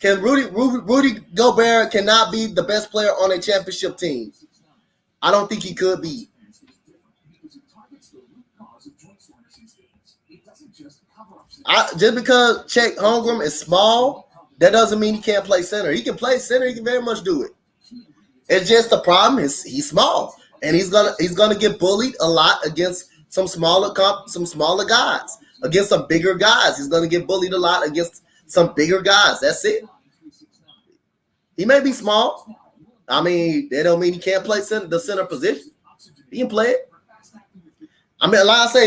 Rudy Gobert cannot be the best player on a championship team. I don't think he could be. Just because Chet Holmgren is small, that doesn't mean he can't play center. He can play center. He can very much do it. It's just the problem is he's small, and he's gonna get bullied a lot against some smaller guys. Against some bigger guys, he's gonna get bullied a lot against some bigger guys. That's it. He may be small. I mean, that don't mean he can't play the center position. He can play it. I mean, like I say,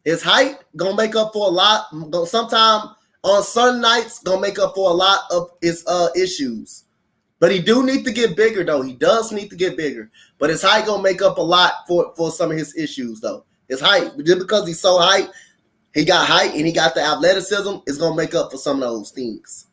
his height gonna make up for a lot. Sometime on certain nights, gonna make up for a lot of his issues. But he do need to get bigger, though. He does need to get bigger. But his height gonna make up a lot for some of his issues, though. His height, just because he's so height, he got height and he got the athleticism, it's gonna make up for some of those things.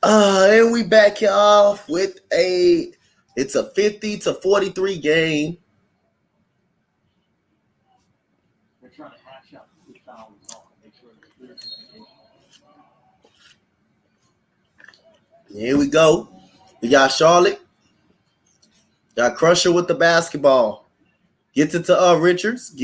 And we back y'all with it's a 50-43 game. They're trying to hash out who the foul is on and make sure there's clear communication. Here we go. We got Charlotte. Got Crusher with the basketball. Gets it to Richards.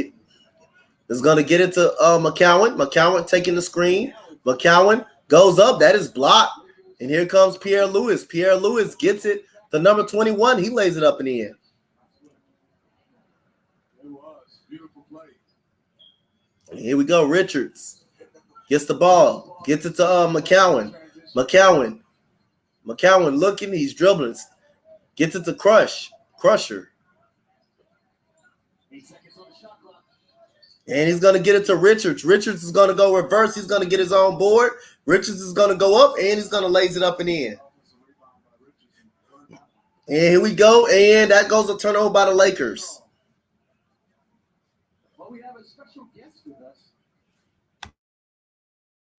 Is going to get it to McCowan. McCowan taking the screen. McCowan goes up. That is blocked. And here comes Pierre Lewis. Pierre Lewis gets it to number 21. He lays it up and in. It was beautiful play. And here we go. Richards gets the ball. Gets it to McCowan. McCowan looking. He's dribbling. Gets it to Crusher. 8 seconds on the shot clock. And he's going to get it to Richards. Richards is going to go reverse. He's going to get his own board. Richards is going to go up, and he's going to lays it up and in. And here we go, and that goes a turnover by the Lakers. Well, we have a special guest with us.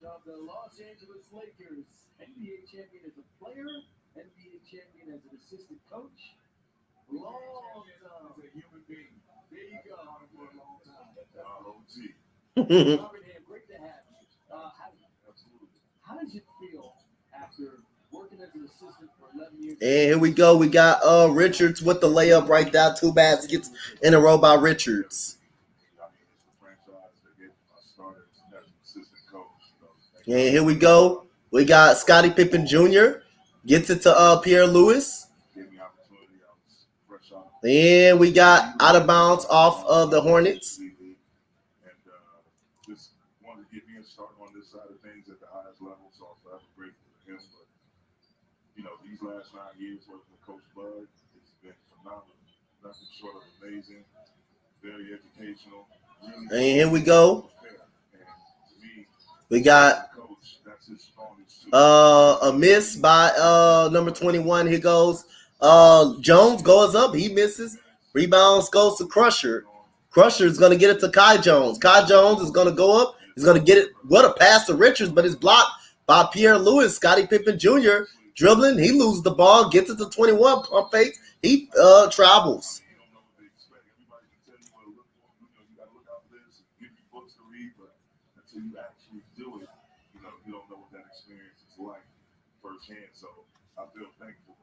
Of the Los Angeles Lakers, NBA champion as a player, NBA champion as an assistant coach. Long time as a human being. There you go. For a long time. Robert Ham, great to have you. How does it feel after working as an assistant for 11 years? And here we go. We got Richards with the layup right there. 2 baskets in a row by Richards. And here we go. We got Scottie Pippen Jr. Gets it to Pierre Lewis. And we got out of bounds off of the Hornets. And just wanted to get me a start on this side of things at the highest level, so I'm forever grateful to him. But, these last 9 years working with Coach Bud, it's been phenomenal. Nothing short of amazing, very educational. Really, and here we go. We got a miss by number 21. Here goes Jones goes up. He misses. Rebounds goes to Crusher. Crusher is going to get it to Kai Jones. Kai Jones is going to go up. He's going to get it. What a pass to Richards, but it's blocked by Pierre Lewis. Scottie Pippen Jr. dribbling. He loses the ball. Gets it to 21. Pump fakes. He travels. You actually do it, you don't know what that experience is like firsthand. So I feel thankful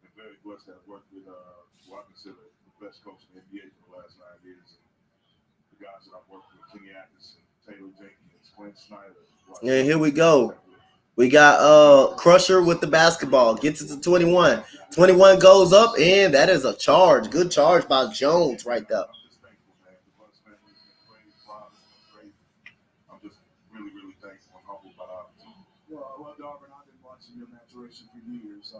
and very blessed to have worked with who I consider the best coach in the NBA for the last 9 years. And the guys that I've worked with, Kenny Atkinson, Taylor Jenkins, Clint Snyder. And here we go. We got Crusher with the basketball. Gets it to 21. 21 goes up, and that is a charge. Good charge by Jones right there. Well, Darvin, I've been watching your maturation for years. The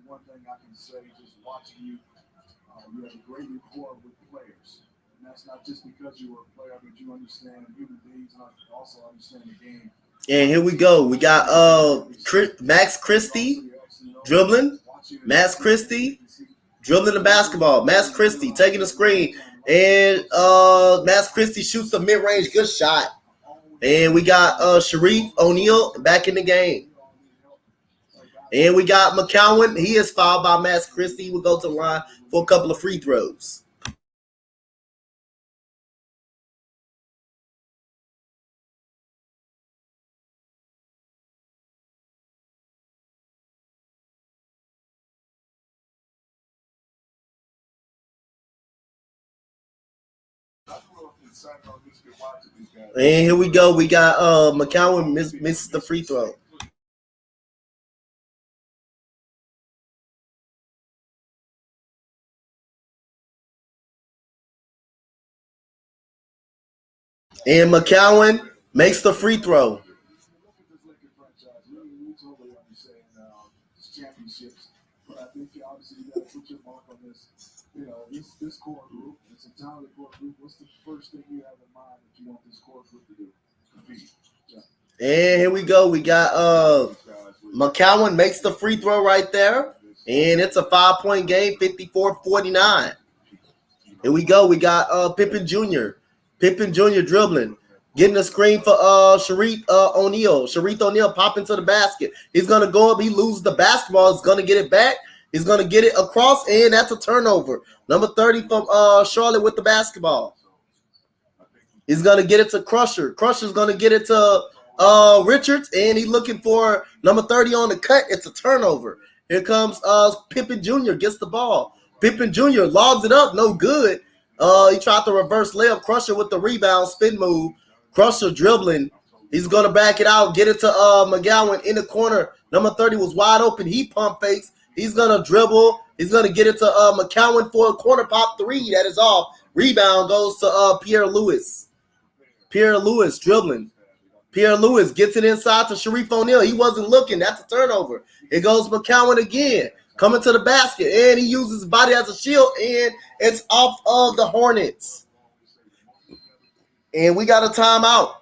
one thing I can say, just watching you, you have a great rapport with players. And that's not just because you were a player, but you understand human beings and also understand the game. And here we go. We got Max Christie dribbling. Max Christie dribbling the basketball. Max Christie taking the screen. And Max Christie shoots a mid-range good shot. And we got Sharif O'Neal back in the game. And we got McCowan. He is fouled by Max Christie. He will go to the line for a couple of free throws. And here we go. We got McCowan misses the free throw. And McCowan makes the free throw. Championships, but I think obviously you got to put your mark on this. This core group. It's a talented core group. What's the first thing you have in mind that you want this core group to do? Compete. And here we go. We got McCowan makes the free throw right there, and it's a 5-point game, 54-49. Here we go. We got Pippen Jr. Pippen Jr. dribbling. Getting a screen for Sharif O'Neal. Sharif O'Neal popping to the basket. He's gonna go up. He loses the basketball. He's gonna get it back. He's gonna get it across, and that's a turnover. Number 30 from Charlotte with the basketball. He's gonna get it to Crusher. Crusher's gonna get it to Richards, and he's looking for number 30 on the cut. It's a turnover. Here comes Pippen Jr. gets the ball. Pippen Jr. logs it up, no good. He tried to reverse layup. Crusher with the rebound, spin move. Crusher dribbling. He's going to back it out, get it to McGowan in the corner. Number 30 was wide open. He pump fakes. He's going to dribble. He's going to get it to McCowan for a corner pop three. That is off. Rebound goes to Pierre Lewis. Pierre Lewis dribbling. Pierre Lewis gets it inside to Sharif O'Neal. He wasn't looking. That's a turnover. It goes McCowan again. Coming to the basket. And he uses his body as a shield. And it's off of the Hornets. And we got a timeout.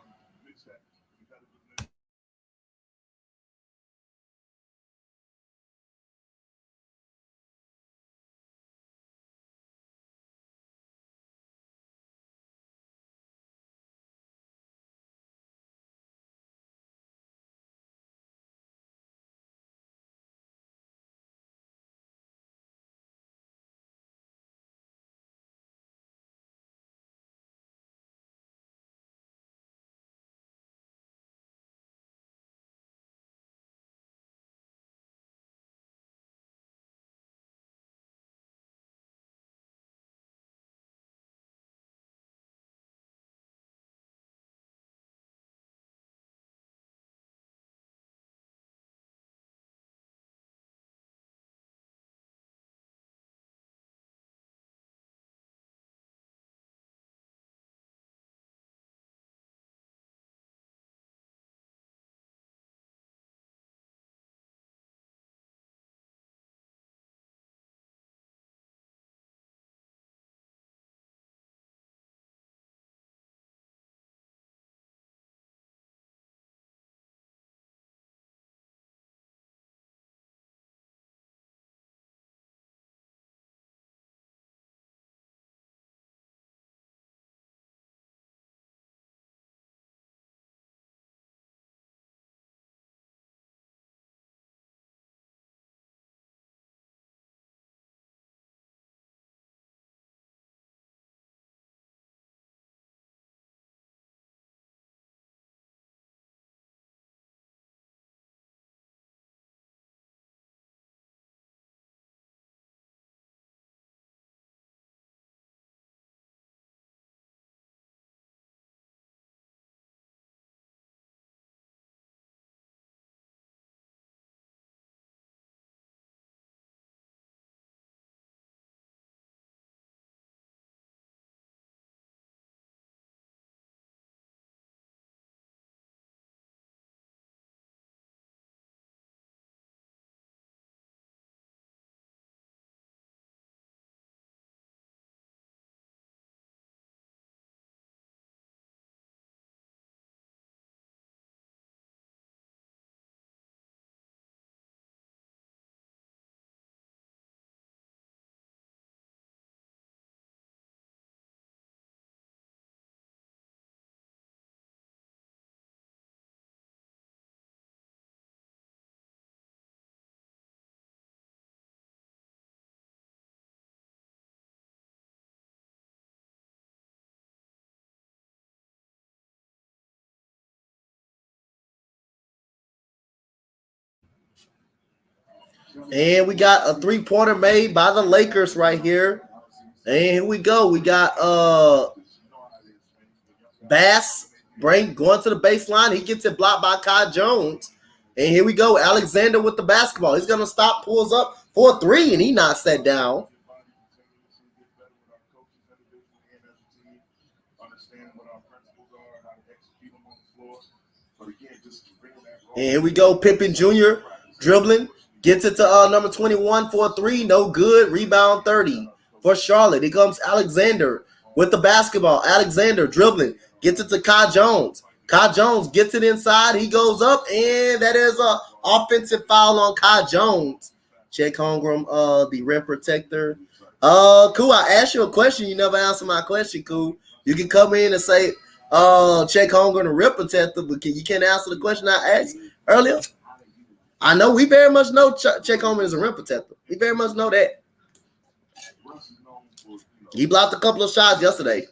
And we got a three-pointer made by the Lakers right here. And here we go. We got Bass going to the baseline. He gets it blocked by Kai Jones. And here we go. Alexander with the basketball. He's going to stop, pulls up for a three, and he knocks that down. And here we go. Pippen Jr. dribbling. Gets it to number 21 for a three. No good. Rebound 30 for Charlotte. Here comes Alexander with the basketball. Alexander dribbling. Gets it to Kai Jones. Kai Jones gets it inside. He goes up, and that is an offensive foul on Kai Jones. Check Holmgren, the rim protector. Cool. I asked you a question. You never answered my question, cool. You can come in and say, Chet Holmgren a rim protector, but you can't answer the question I asked earlier. I know we very much know Chet Holmgren is a rim protector. We very much know that. He blocked a couple of shots yesterday.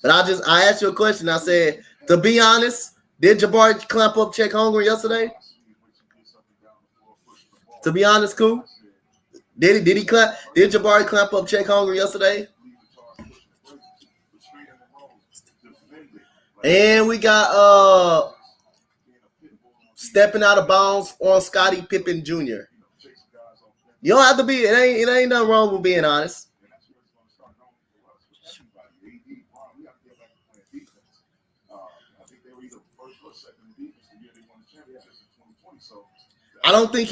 But I asked you a question. I said, to be honest, did Jabari clamp up Chet Holmgren yesterday? To be honest, cool. Did Jabari clamp up Chet Holmgren yesterday? And we got stepping out of bounds on Scottie Pippen Jr. You don't have to be. It ain't nothing wrong with being honest. I don't think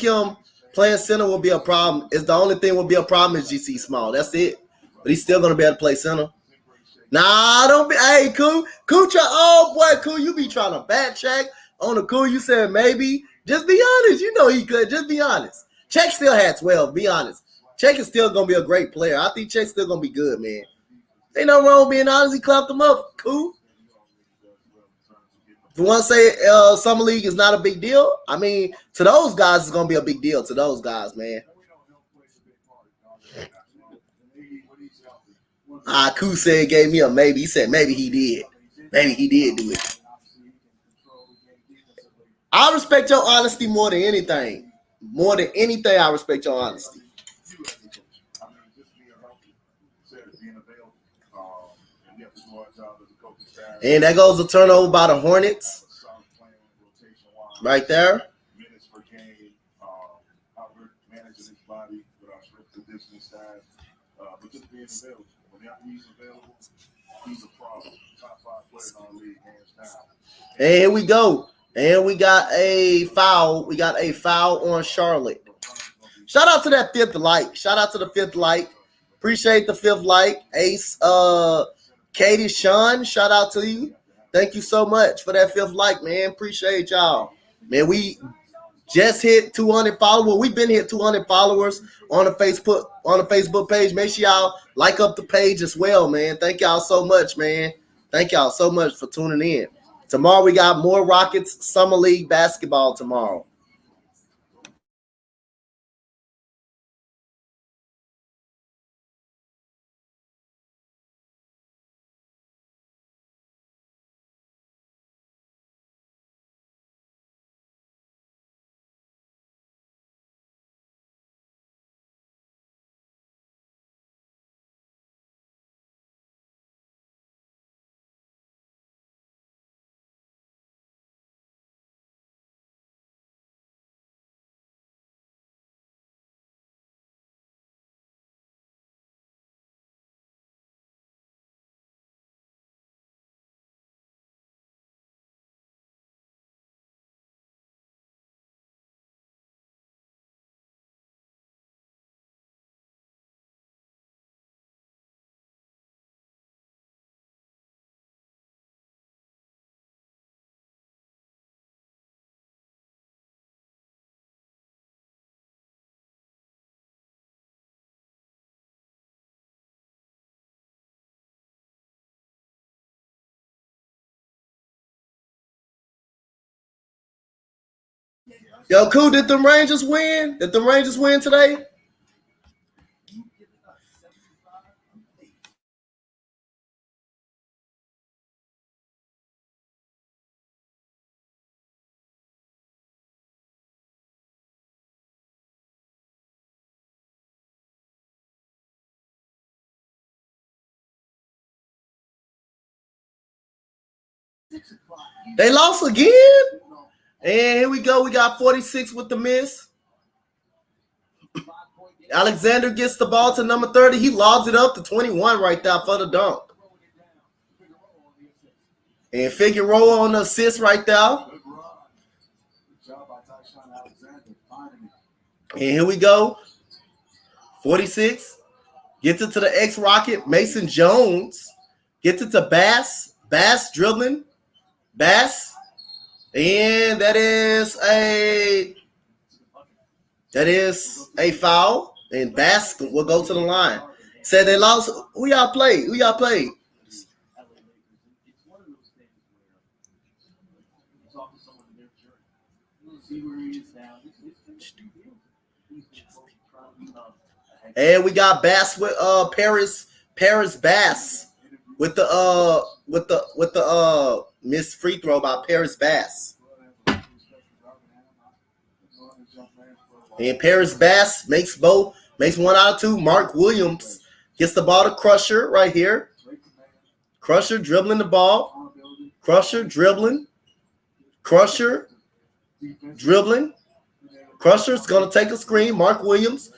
him playing center will be a problem. It's the only thing will be a problem is GC Small. That's it. But he's still gonna be able to play center. Nah, don't be. Hey, cool. Oh boy, cool. You be trying to backtrack on the cool. You said maybe. Just be honest. You know he could. Just be honest. Check still had 12. Be honest. Check is still gonna be a great player. I think Check's still gonna be good, man. Ain't no wrong with being honest. He clapped him up. Cool. If you want to say Summer League is not a big deal, I mean, to those guys, it's going to be a big deal to those guys, man. Koo said gave me a maybe. He said maybe he did. Maybe he did do it. I respect your honesty more than anything. More than anything, I respect your honesty. And that goes a turnover by the Hornets. Right there. Minutes per game. Albert managing his body with our strength conditioning staff. But just being available. When he's available, he's a problem. Top 5 player in our league, hands down. And here we go. And we got a foul. We got a foul on Charlotte. Shout out to that 5th like. Shout out to the 5th like. Appreciate the 5th like. Ace, Katie, Sean, shout out to you. Thank you so much for that 5th like, man. Appreciate y'all. Man, we just hit 200 followers. Well, we've been hit 200 followers on the Facebook page. Make sure y'all like up the page as well, man. Thank y'all so much, man. Thank y'all so much for tuning in. Tomorrow we got more Rockets Summer League basketball tomorrow. Yo, cool. Did the Rangers win? Did the Rangers win today? They lost again? And here we go. We got 46 with the miss. Alexander gets the ball to number 30. He lobs it up to 21 right there for the dunk. And Figueroa on the assist right there. And here we go. 46. Gets it to the ex-Rocket. Mason Jones. Gets it to Bass. Bass dribbling. Bass. And that is a foul. And Bass will go to the line. Said they lost. Who y'all play? And we got Bass with Paris Bass with the missed free throw by Paris Bass. And Paris Bass makes one out of two. Mark Williams gets the ball to Crusher right here. Crusher dribbling the ball. Crusher dribbling. Crusher dribbling. Crusher's going to take a screen. Mark Williams.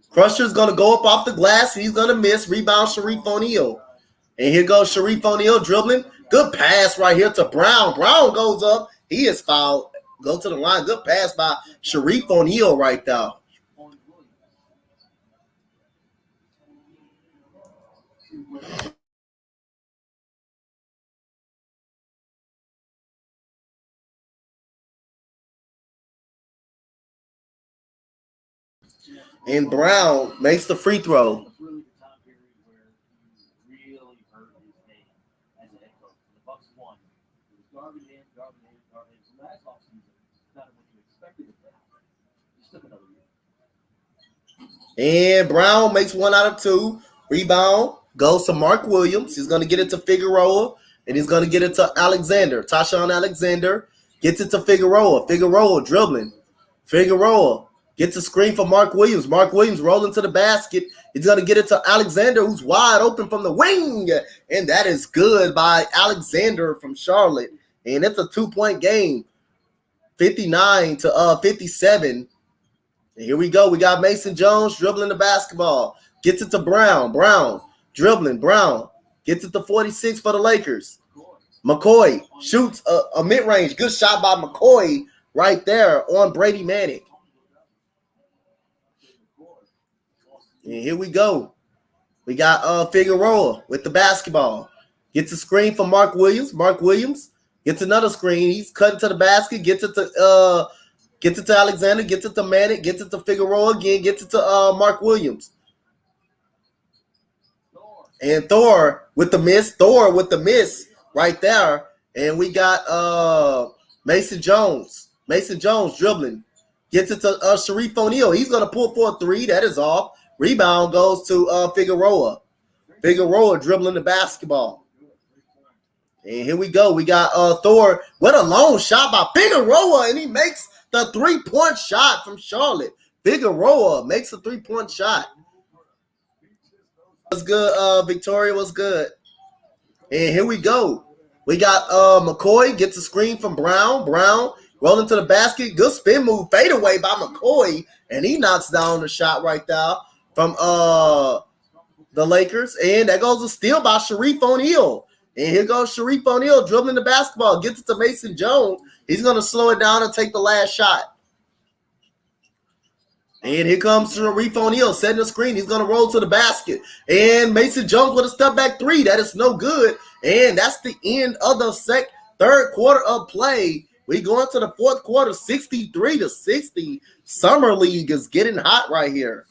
Crusher's going to go up off the glass. He's going to miss. Rebound Sharif O'Neal. And here goes Sharif O'Neal dribbling. Good pass right here to Brown. Brown goes up. He is fouled. Go to the line. Good pass by Sharif O'Neal right there. And Brown makes the free throw. And Brown makes one out of two. Rebound goes to Mark Williams. He's going to get it to Figueroa, and he's going to get it to Alexander. Tashawn Alexander gets it to Figueroa. Figueroa dribbling. Figueroa gets a screen for Mark Williams. Mark Williams rolling to the basket. He's going to get it to Alexander, who's wide open from the wing. And that is good by Alexander from Charlotte. And it's a 2-point game, 59 to 57. And here we go. We got Mason Jones dribbling the basketball. Gets it to Brown. Brown dribbling. Brown gets it to 46 for the Lakers. McCoy shoots a mid-range. Good shot by McCoy right there on Brady Manick. And here we go. We got Figueroa with the basketball. Gets a screen from Mark Williams. Mark Williams gets another screen. He's cutting to the basket. Gets it to Alexander. Gets it to Manick. Gets it to Figueroa again. Gets it to Mark Williams. And Thor with the miss. Thor with the miss right there. And we got Mason Jones. Mason Jones dribbling. Gets it to Sharif O'Neal. He's going to pull for a three. That is off. Rebound goes to Figueroa. Figueroa dribbling the basketball. And here we go. We got Thor with a long shot by Figueroa, and he makes the 3-point shot from Charlotte. Figueroa makes a 3-point shot. What's good, Victoria? What's good? And here we go. We got McCoy gets a screen from Brown. Brown rolling to the basket. Good spin move. Fade away by McCoy, and he knocks down the shot right there from the Lakers. And that goes a steal by Sharif O'Neal. And here goes Sharif O'Neal dribbling the basketball. Gets it to Mason Jones. He's going to slow it down and take the last shot. And here comes Sharif O'Neal setting the screen. He's going to roll to the basket. And Mason Jones with a step back three. That is no good. And that's the end of the third quarter of play. We go into the fourth quarter, 63-60. Summer League is getting hot right here.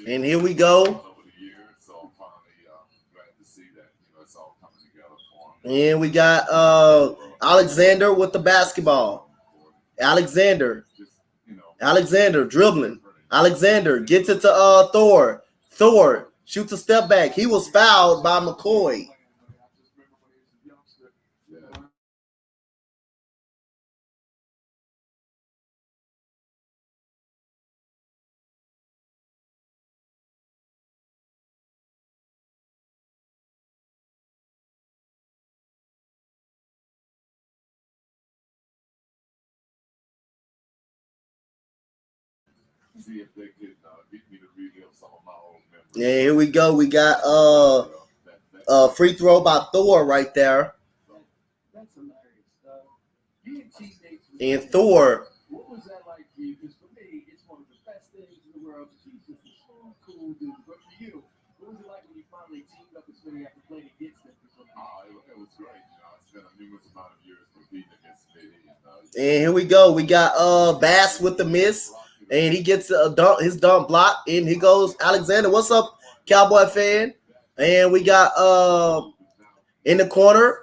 And here we go. over the years. So I'm finally glad to see that it's all coming together for him. And we got Alexander with the basketball. Alexander. Alexander dribbling. Alexander gets it to Thor. Thor shoots a step back. He was fouled by McCoy. See if they could get me to relive some of my old memories. Yeah, here we go. We got free throw by Thor right there. That's hilarious. And Thor. What was that like for you? Because for me, it's one of the best things in the world. Jesus is so cool, dude. But for you, what was it like when you finally teamed up with somebody after playing against them? It was great. It's been a numerous amount of years competing against me. And here we go. We got Bass with the miss. And he gets his dunk block. And he goes, Alexander, what's up, Cowboy fan? And we got in the corner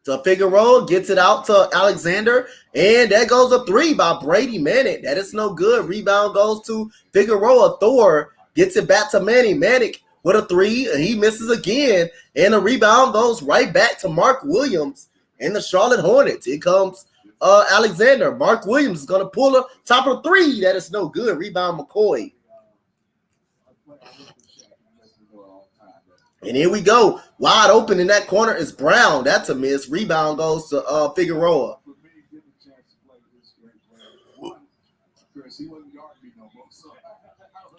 to Figueroa, gets it out to Alexander. And there goes a three by Brady Manick. That is no good. Rebound goes to Figueroa. Thor gets it back to Manick. Manick with a three. He misses again. And the rebound goes right back to Mark Williams and the Charlotte Hornets. Here comes Alexander. Mark Williams is going to pull a top of three. That is no good. Rebound McCoy. And here we go. Wide open in that corner is Brown. That's a miss. Rebound goes to Figueroa.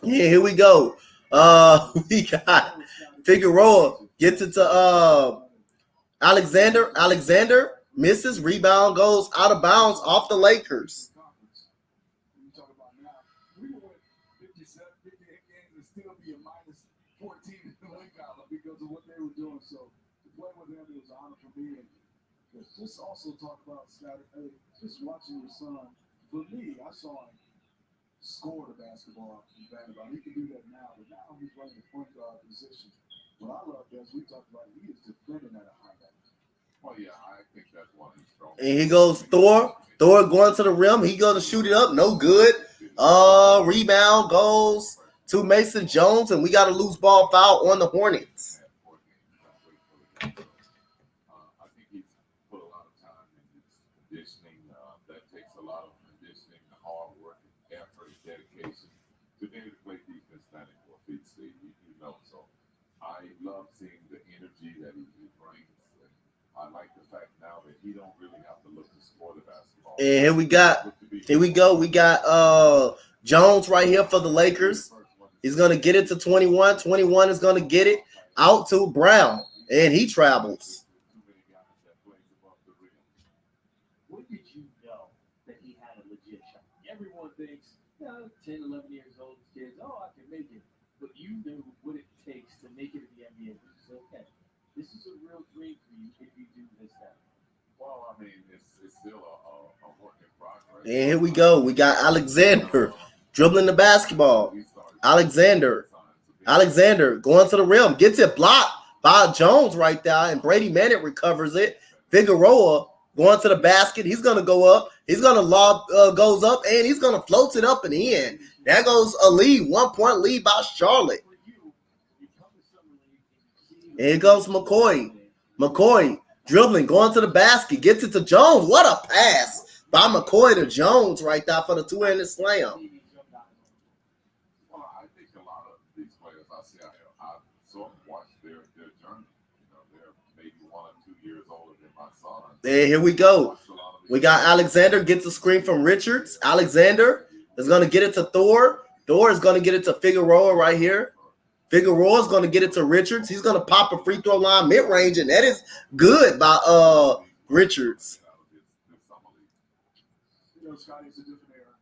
Yeah, here we go. We got Figueroa gets it to Alexander. Alexander misses. Rebound goes out of bounds off the Lakers. Because of what they were doing. So to play with them, it was an honor for me. And just also talk about Scott, just watching your son. For me, I saw him score the basketball in Vanderbilt. He can do that now, but now he's running the point guard position. What I love, as we talked about, he is defending at a high level. Oh yeah, I think that's one of his strong. And here goes Thor. Thor going to the rim. He going to shoot it up. No good. Rebound goes to Mason Jones, and we got a loose ball foul on the Hornets. I think he's put a lot of time in his conditioning. That takes a lot of conditioning, hard work, effort, dedication to be able to play defense 94 feet, Steve. So I love seeing the energy that he brings. And I like the fact now that he don't really have to look to score the basketball. And here we go. We got Jones right here for the Lakers. He's going to get it to 21. 21 is going to get it out to Brown, and he travels. When did you know that he had a legit shot? Everyone thinks, 10, 11 years old, kids, I can make it. But you knew what it takes to make it in the NBA. You said, okay, this is a real dream for you if you do this now. Well, I mean, it's still a work in progress. And here we go. We got Alexander dribbling the basketball. Alexander going to the rim, gets it blocked by Jones right there, and Brady Manick recovers it. Figueroa going to the basket. He's going to go up. He's going to lob, goes up, and he's going to float it up and in. There goes a lead, 1 point lead by Charlotte. And here goes McCoy. McCoy dribbling, going to the basket, gets it to Jones. What a pass by McCoy to Jones right there for the two-handed slam. And here we go. We got Alexander gets a screen from Richards. Alexander is going to get it to Thor. Thor is going to get it to Figueroa right here. Figueroa is going to get it to Richards. He's going to pop a free throw line mid-range, and that is good by Richards. Here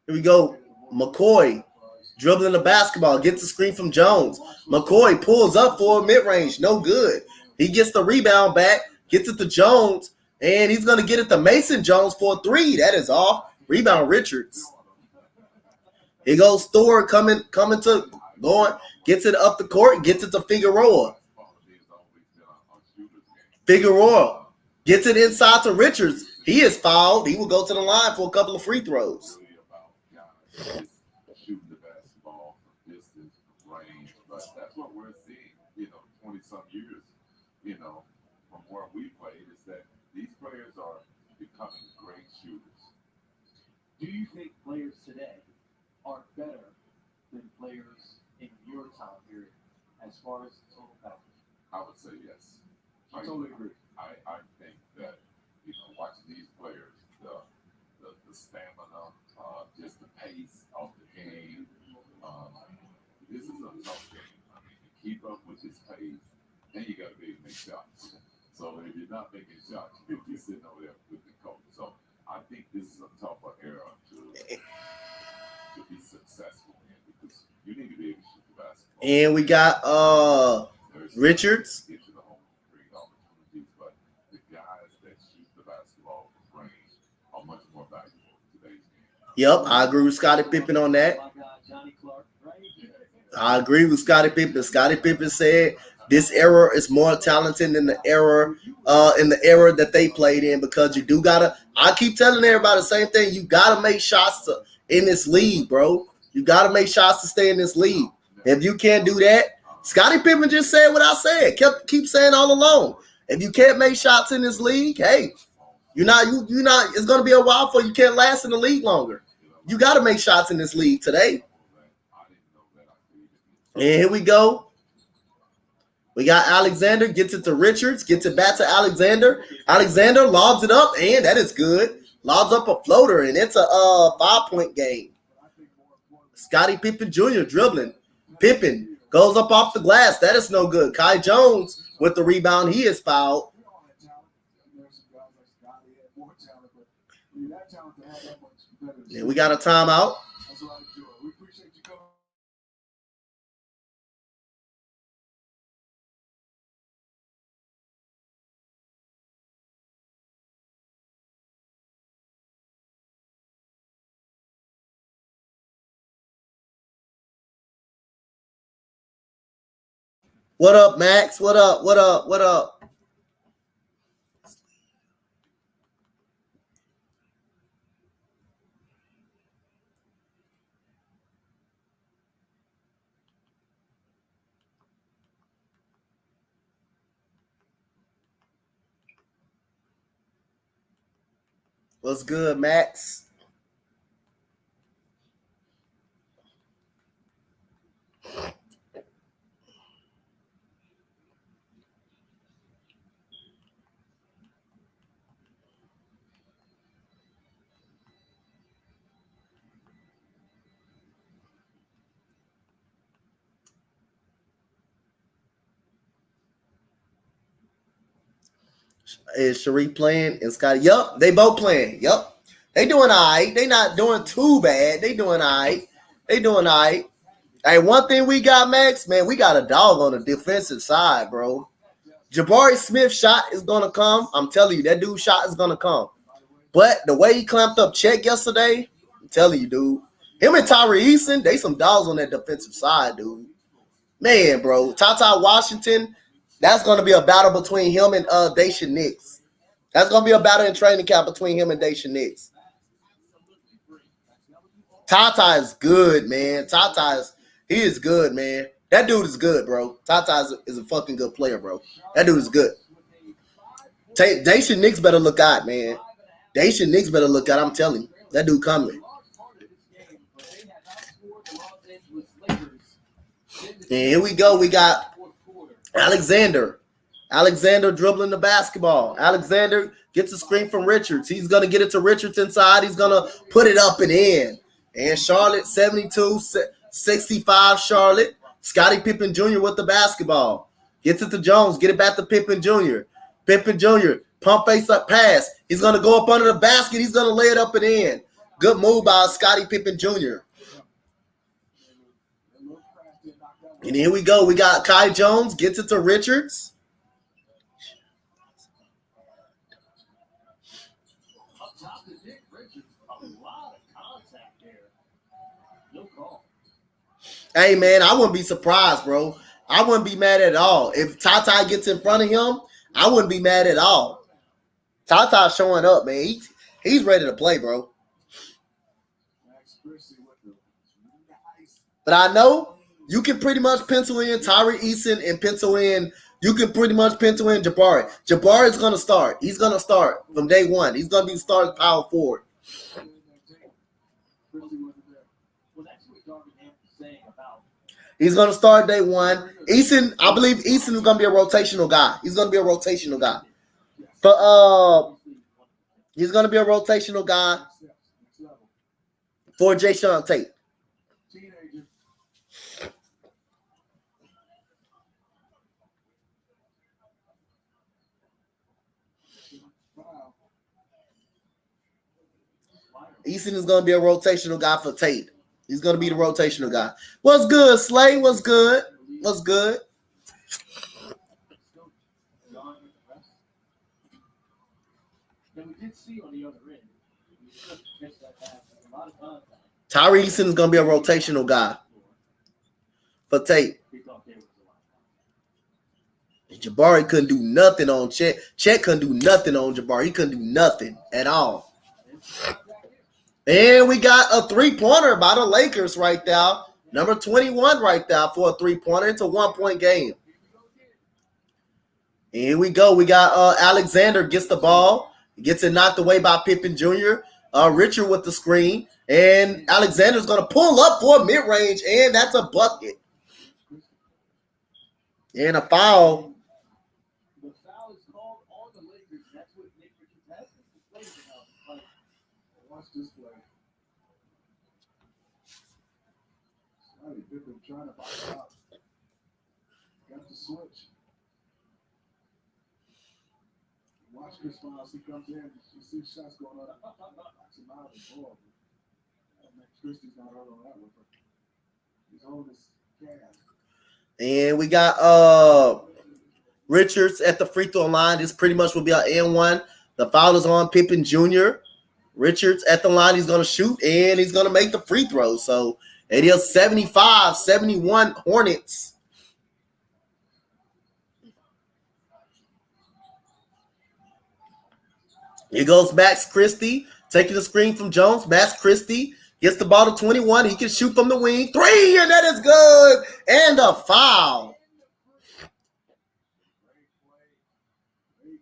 we go. McCoy dribbling the basketball, gets the screen from Jones. McCoy pulls up for a mid-range. No good. He gets the rebound back, gets it to Jones. And he's going to get it to Mason Jones for a three. That is off. Rebound Richards. Here goes Thor coming to going, gets it up the court, gets it to Figueroa. Figueroa gets it inside to Richards. He is fouled. He will go to the line for a couple of free throws. Shooting the basketball from distance, from range, but that's what we're seeing, 20-some years, from where we played, is that these players are becoming great shooters. Do you think players today are better than players in your time period as far as total package? I would say yes. I totally agree. I think that, watching these players, the stamina, just the pace of the game, this is a tough game. I mean, to keep up with this pace, then you got to be able to make shots. So if you're not making shots, you'll be sitting over there with the coach. So I think this is a tougher era to be successful in, because you need to be able to shoot the basketball. And we got Richards. Get you the home screen opportunities, but the guys that shoot the basketball from range are much more valuable in today's game. Yep, I agree with Scottie Pippen on that. I agree with Scottie Pippen. Scottie Pippen said this era is more talented than the era that they played in, because you do gotta. I keep telling everybody the same thing. You gotta make shots in this league, bro. You gotta make shots to stay in this league. If you can't do that, Scottie Pippen just said what I said. Keep saying all along. If you can't make shots in this league, hey, you're not. It's gonna be a while before you can't last in the league longer. You gotta make shots in this league today. And here we go. We got Alexander, gets it to Richards, gets it back to Alexander. Alexander lobs it up, and that is good. Lobs up a floater, and it's a 5-point game. Scottie Pippen Jr. dribbling. Pippen goes up off the glass. That is no good. Kai Jones with the rebound. He is fouled. And we got a timeout. What up, Max? What up? What up? What up? What's good, Max? Is Sharif playing and Scotty? Yup, they both playing. Yup. They doing all right. They not doing too bad. They doing all right. They doing all right. Hey, one thing we got, Max, man, we got a dog on the defensive side, bro. Jabari Smith's shot is going to come. I'm telling you, that dude's shot is going to come. But the way he clamped up Check yesterday, I'm telling you, dude. Him and Tyree Eason, they some dogs on that defensive side, dude. Man, bro. Tata Washington, that's going to be a battle between him and Daisha Nix. That's going to be a battle in training camp between him and Daisha Nix. Tata is good, man. He is good, man. That dude is good, bro. Tata is a fucking good player, bro. That dude is good. Daisha Nix better look out, man. Daisha Nix better look out. I'm telling you. That dude coming. And here we go. We got Alexander. Alexander dribbling the basketball. Alexander gets a screen from Richards. He's going to get it to Richards inside. He's going to put it up and in. And Charlotte, 72-65 Charlotte. Scottie Pippen Jr. with the basketball. Gets it to Jones. Get it back to Pippen Jr. Pippen Jr. Pump face up pass. He's going to go up under the basket. He's going to lay it up and in. Good move by Scottie Pippen Jr. And here we go. We got Kai Jones. Gets it to Richards. Hey, man, I wouldn't be surprised, bro. I wouldn't be mad at all. If Tata gets in front of him, I wouldn't be mad at all. Tata's showing up, man. He's ready to play, bro. But I know you can pretty much pencil in Tyree Eason and pencil in. You can pretty much pencil in Jabari. Jabari is going to start. He's going to start from day one. He's going to be the starting power forward. He's going to start day one. Eason, I believe Eason is going to be a rotational guy. He's going to be a rotational guy. But he's going to be a rotational guy for Jayshawn Tate. Eason is going to be a rotational guy for Tate. He's going to be the rotational guy. What's good, Slay? What's good? What's good? Tyree Eason is going to be a rotational guy for Tate. Jabari couldn't do nothing on Chet. Chet couldn't do nothing on Jabari. He couldn't do nothing at all. And we got a three-pointer by the Lakers right now. Number 21 right there for a three-pointer. It's a one-point game. And here we go. We got Alexander gets the ball. Gets it knocked away by Pippen Jr. Richard with the screen. And Alexander's going to pull up for a mid-range. And that's a bucket. And a foul. Trying to box out. Got the switch. Watch Chris Miles. He comes in. You see shots going on. Knocks him out of the ball. Christie's not hurt on that one. He's holding his calf. And we got Richards at the free throw line. This pretty much will be our N1. The foul is on Pippen Jr. Richards at the line. He's going to shoot, and he's going to make the free throw. So it is 75-71 Hornets. Here goes Max Christie taking the screen from Jones. Max Christie gets the ball to 21. He can shoot from the wing. Three, and that is good. And a foul. Great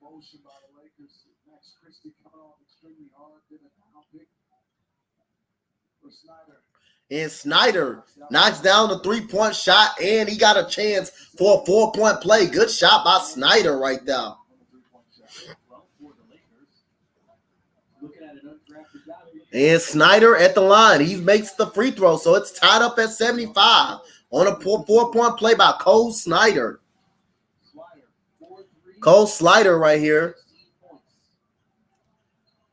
motion by the Lakers. Max Christie coming off extremely hard. Did a down pick for Snyder. And Snyder knocks down the three-point shot, and he got a chance for a four-point play. Good shot by Snyder right there. And Snyder at the line. He makes the free throw, so it's tied up at 75 on a four-point play by Cole Snyder. Cole Snyder right here.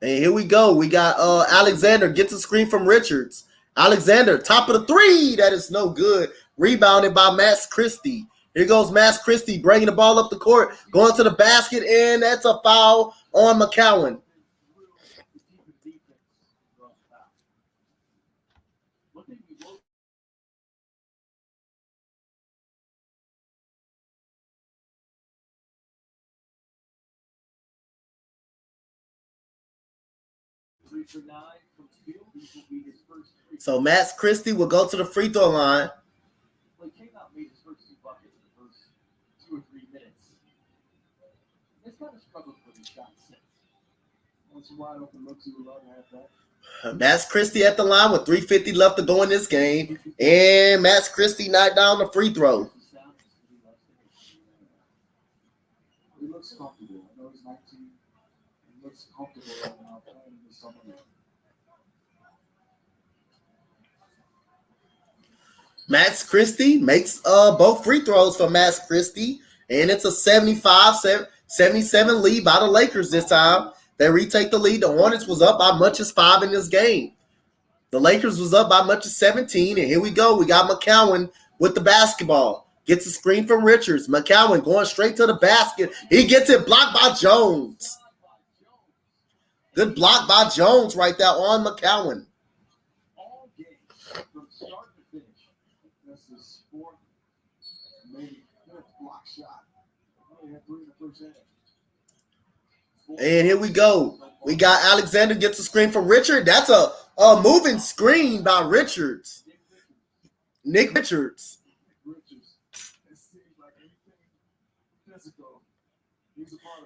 And here we go. We got Alexander gets a screen from Richards. Alexander, top of the three. That is no good. Rebounded by Max Christie. Here goes Max Christie bringing the ball up the court, going to the basket, and that's a foul on McCowan. So Max Christie will go to the free throw line. Well, he came out and made his first 2 buckets in the first 2 or 3 minutes. He's kind of struggled with his shot since. Once in a while, open looks, he would love to have that. Max Christie at the line with 3:50 left to go in this game. And Max Christie knocked down the free throw. He looks comfortable. I know he's 19. He looks comfortable right now playing with someone else. Max Christie makes both free throws for Max Christie, and it's a 75-77 lead by the Lakers this time. They retake the lead. The Hornets was up by much as 5 in this game. The Lakers was up by much as 17, and here we go. We got McCowan with the basketball. Gets a screen from Richards. McCowan going straight to the basket. He gets it blocked by Jones. Good block by Jones right there on McCowan. All game, from start to finish, And here we go. We got Alexander gets a screen from Richard. That's a moving screen by Richards. Nick Richards.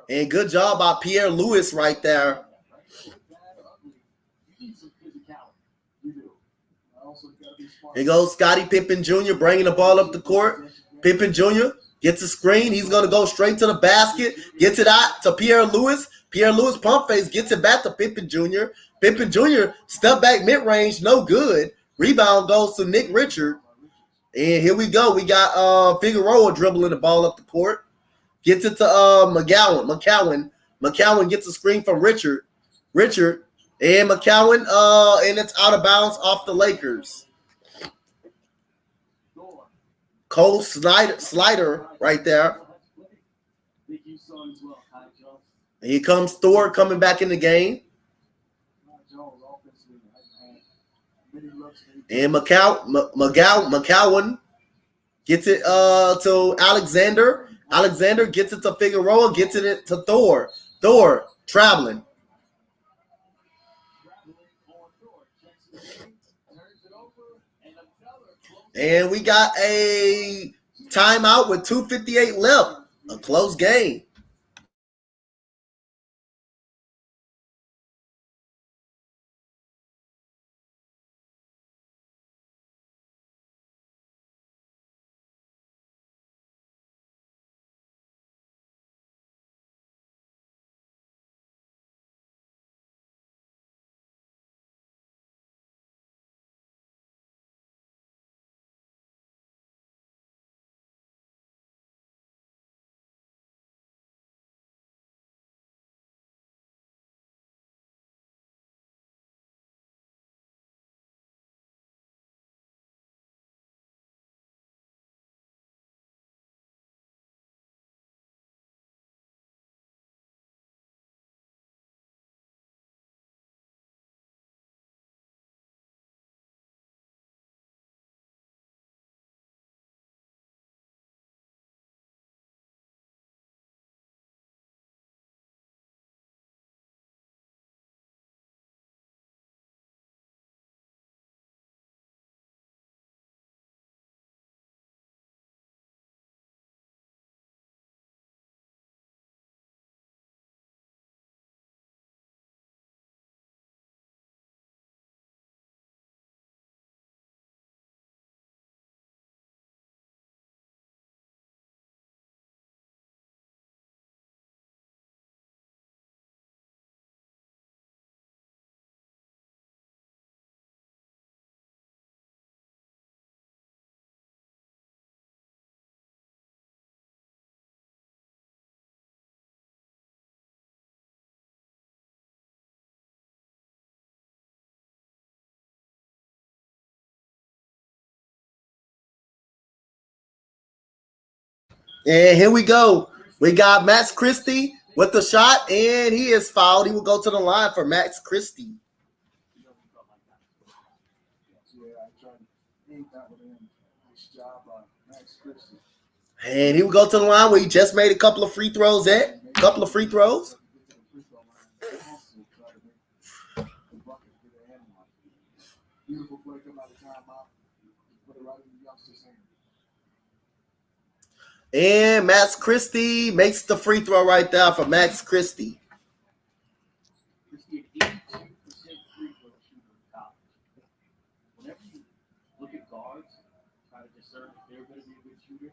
And good job by Pierre Lewis right there. Here goes Scottie Pippen Jr. bringing the ball up the court. Pippen Jr. gets a screen. He's going to go straight to the basket. Gets it out to Pierre Lewis. Pierre Lewis pump face gets it back to Pippen Jr. Pippen Jr. step back mid-range, no good. Rebound goes to Nick Richard. And here we go. We got Figueroa dribbling the ball up the court. Gets it to McCowan. McCowan gets a screen from Richard. And McCowan, and it's out of bounds off the Lakers. Cole Slider right there. Here comes Thor coming back in the game. And McCowan gets it to Alexander. Alexander gets it to Figueroa, gets it to Thor. Thor traveling. And we got a timeout with 2:58 left. A close game. And here we go. We got Max Christie with the shot, and he is fouled. He will go to the line for Max Christie. And he will go to the line where he just made a couple of free throws Beautiful play come out of timeout. Put it right in the youngster's hand. And Max Christie makes the free throw right there for Max Christie. Christie at 82% free throw shooter in college. Whenever you look at guards, try to discern if they're going to be a good shooter,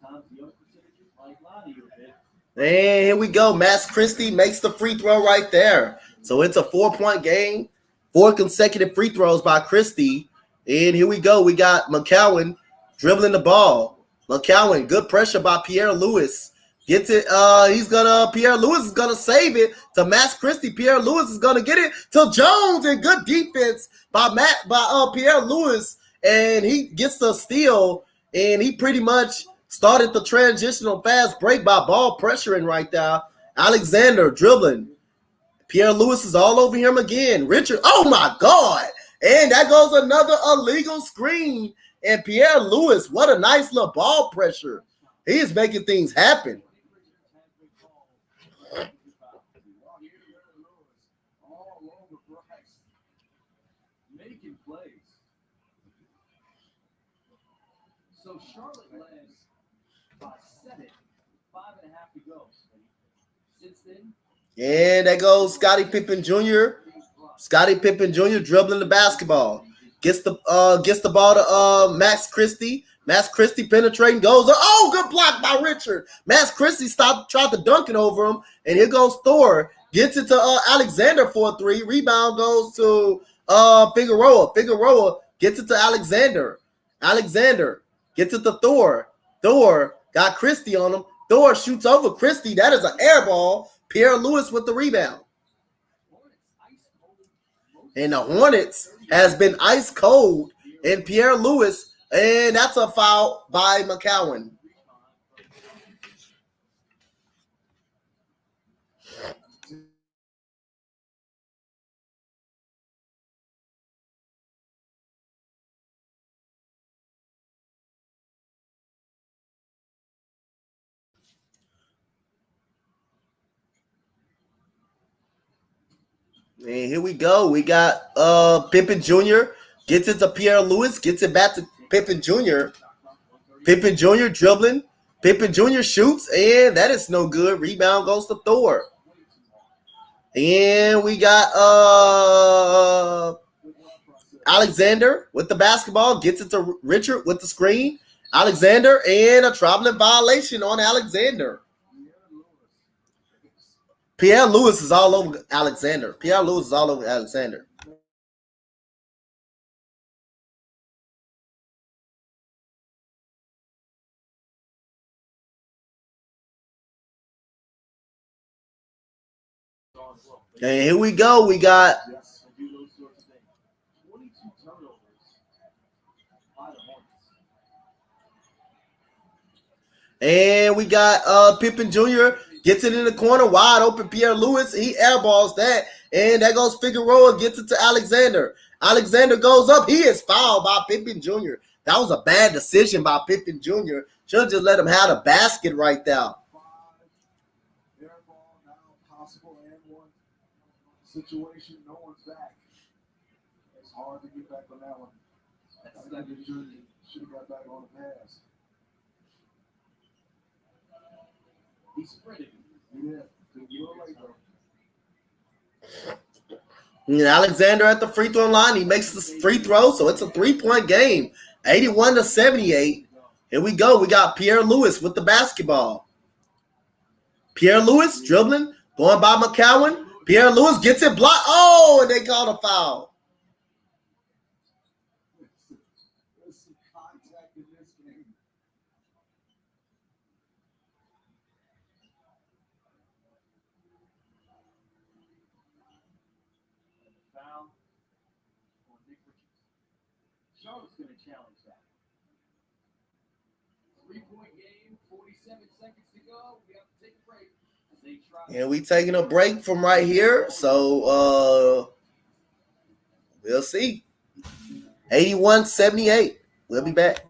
sometimes the other percentages might lie to you a bit. And here we go. Max Christie makes the free throw right there. So it's a 4-point game. 4 consecutive free throws by Christie. And here we go. We got McCowan dribbling the ball. McCowan, good pressure by Pierre Lewis. Gets it. Pierre Lewis is gonna save it to Max Christie. Pierre Lewis is gonna get it to Jones, and good defense by Pierre Lewis. And he gets the steal, and he pretty much started the transitional fast break by ball pressuring right there. Alexander dribbling. Pierre Lewis is all over him again. Richard, oh my God. And that goes another illegal screen. And Pierre Lewis, what a nice little ball pressure. He is making things happen. So Charlotte led by 7, 5.5 to go. Since then, And there goes Scottie Pippen Jr. Scottie Pippen Jr. dribbling the basketball. Gets the ball to Max Christie. Max Christie penetrating, goes. Oh, good block by Richard. Max Christie tried to dunk it over him. And here goes Thor. Gets it to Alexander for a 3. Rebound goes to Figueroa. Figueroa gets it to Alexander. Alexander gets it to Thor. Thor got Christie on him. Thor shoots over Christie. That is an air ball. Pierre Lewis with the rebound. And the Hornets has been ice cold. And Pierre Lewis, and that's a foul by McCowan. And here we go. We got Pippen Jr. gets it to Pierre Lewis, gets it back to Pippen Jr. Pippen Jr. dribbling. Pippen Jr. shoots, and that is no good. Rebound goes to Thor. And we got Alexander with the basketball, gets it to Richard with the screen. Alexander, and a traveling violation on Alexander. Pierre Lewis is all over Alexander. Pierre Lewis is all over Alexander. And here we go. We got 22 turnovers by the Hornets. And we got Pippen Jr. gets it in the corner, wide open. Pierre Lewis, he airballs that. And that goes Figueroa, gets it to Alexander. Alexander goes up. He is fouled by Pippen Jr. That was a bad decision by Pippen Jr. Should have just let him have a basket right there. Air ball now, possible and one situation. No one's back. It's hard to get back on that one. I think you should have got back on the pass. He sprinted. Yeah, couldn't get away though. And Alexander at the free throw line. He makes the free throw, so it's a 3-point game. 81-78. Here we go. We got Pierre Lewis with the basketball. Pierre Lewis dribbling, going by McCowan. Pierre Lewis gets it blocked. Oh, and they called a foul. There's some contact in this game. Foul on Nick Richards. Charlotte's going to challenge that. 3-point game, 47 seconds to go. We have to take a break. And we taking a break from right here. So we'll see. 81-78. We'll be back.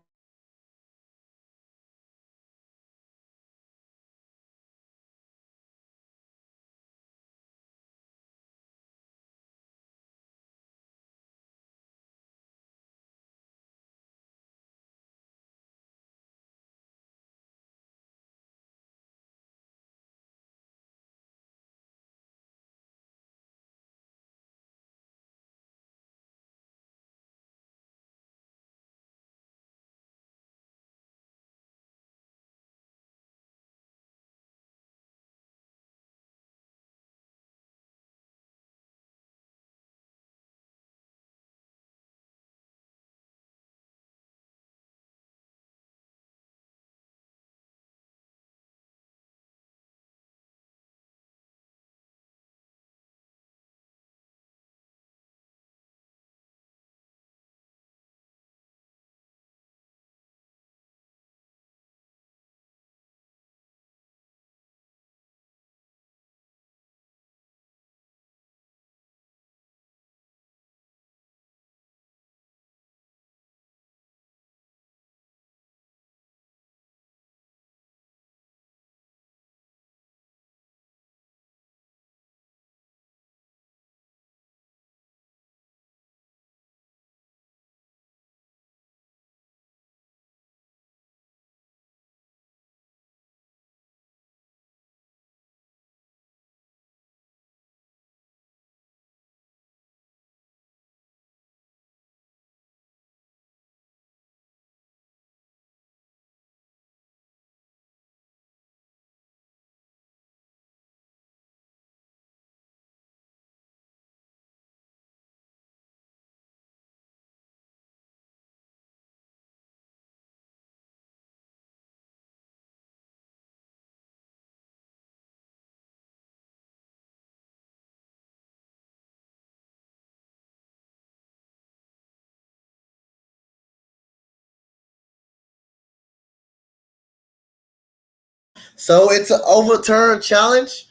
So it's an overturn challenge.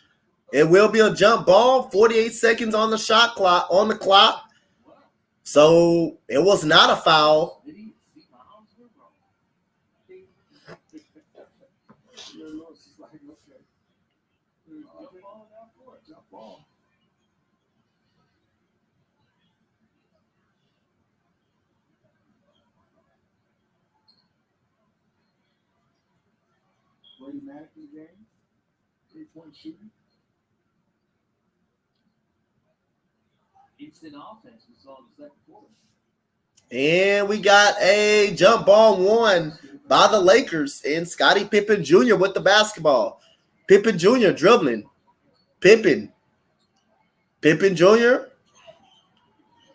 It will be a jump ball. 48 seconds on the shot clock on the clock. So it was not a foul. Lewis is like, okay. Jump ball. Brady Mack in the game. 3-point shooting. Instant offense we saw in the second quarter. And we got a jump ball won by the Lakers and Scottie Pippen Jr. with the basketball. Pippen Jr. dribbling. Pippen Jr.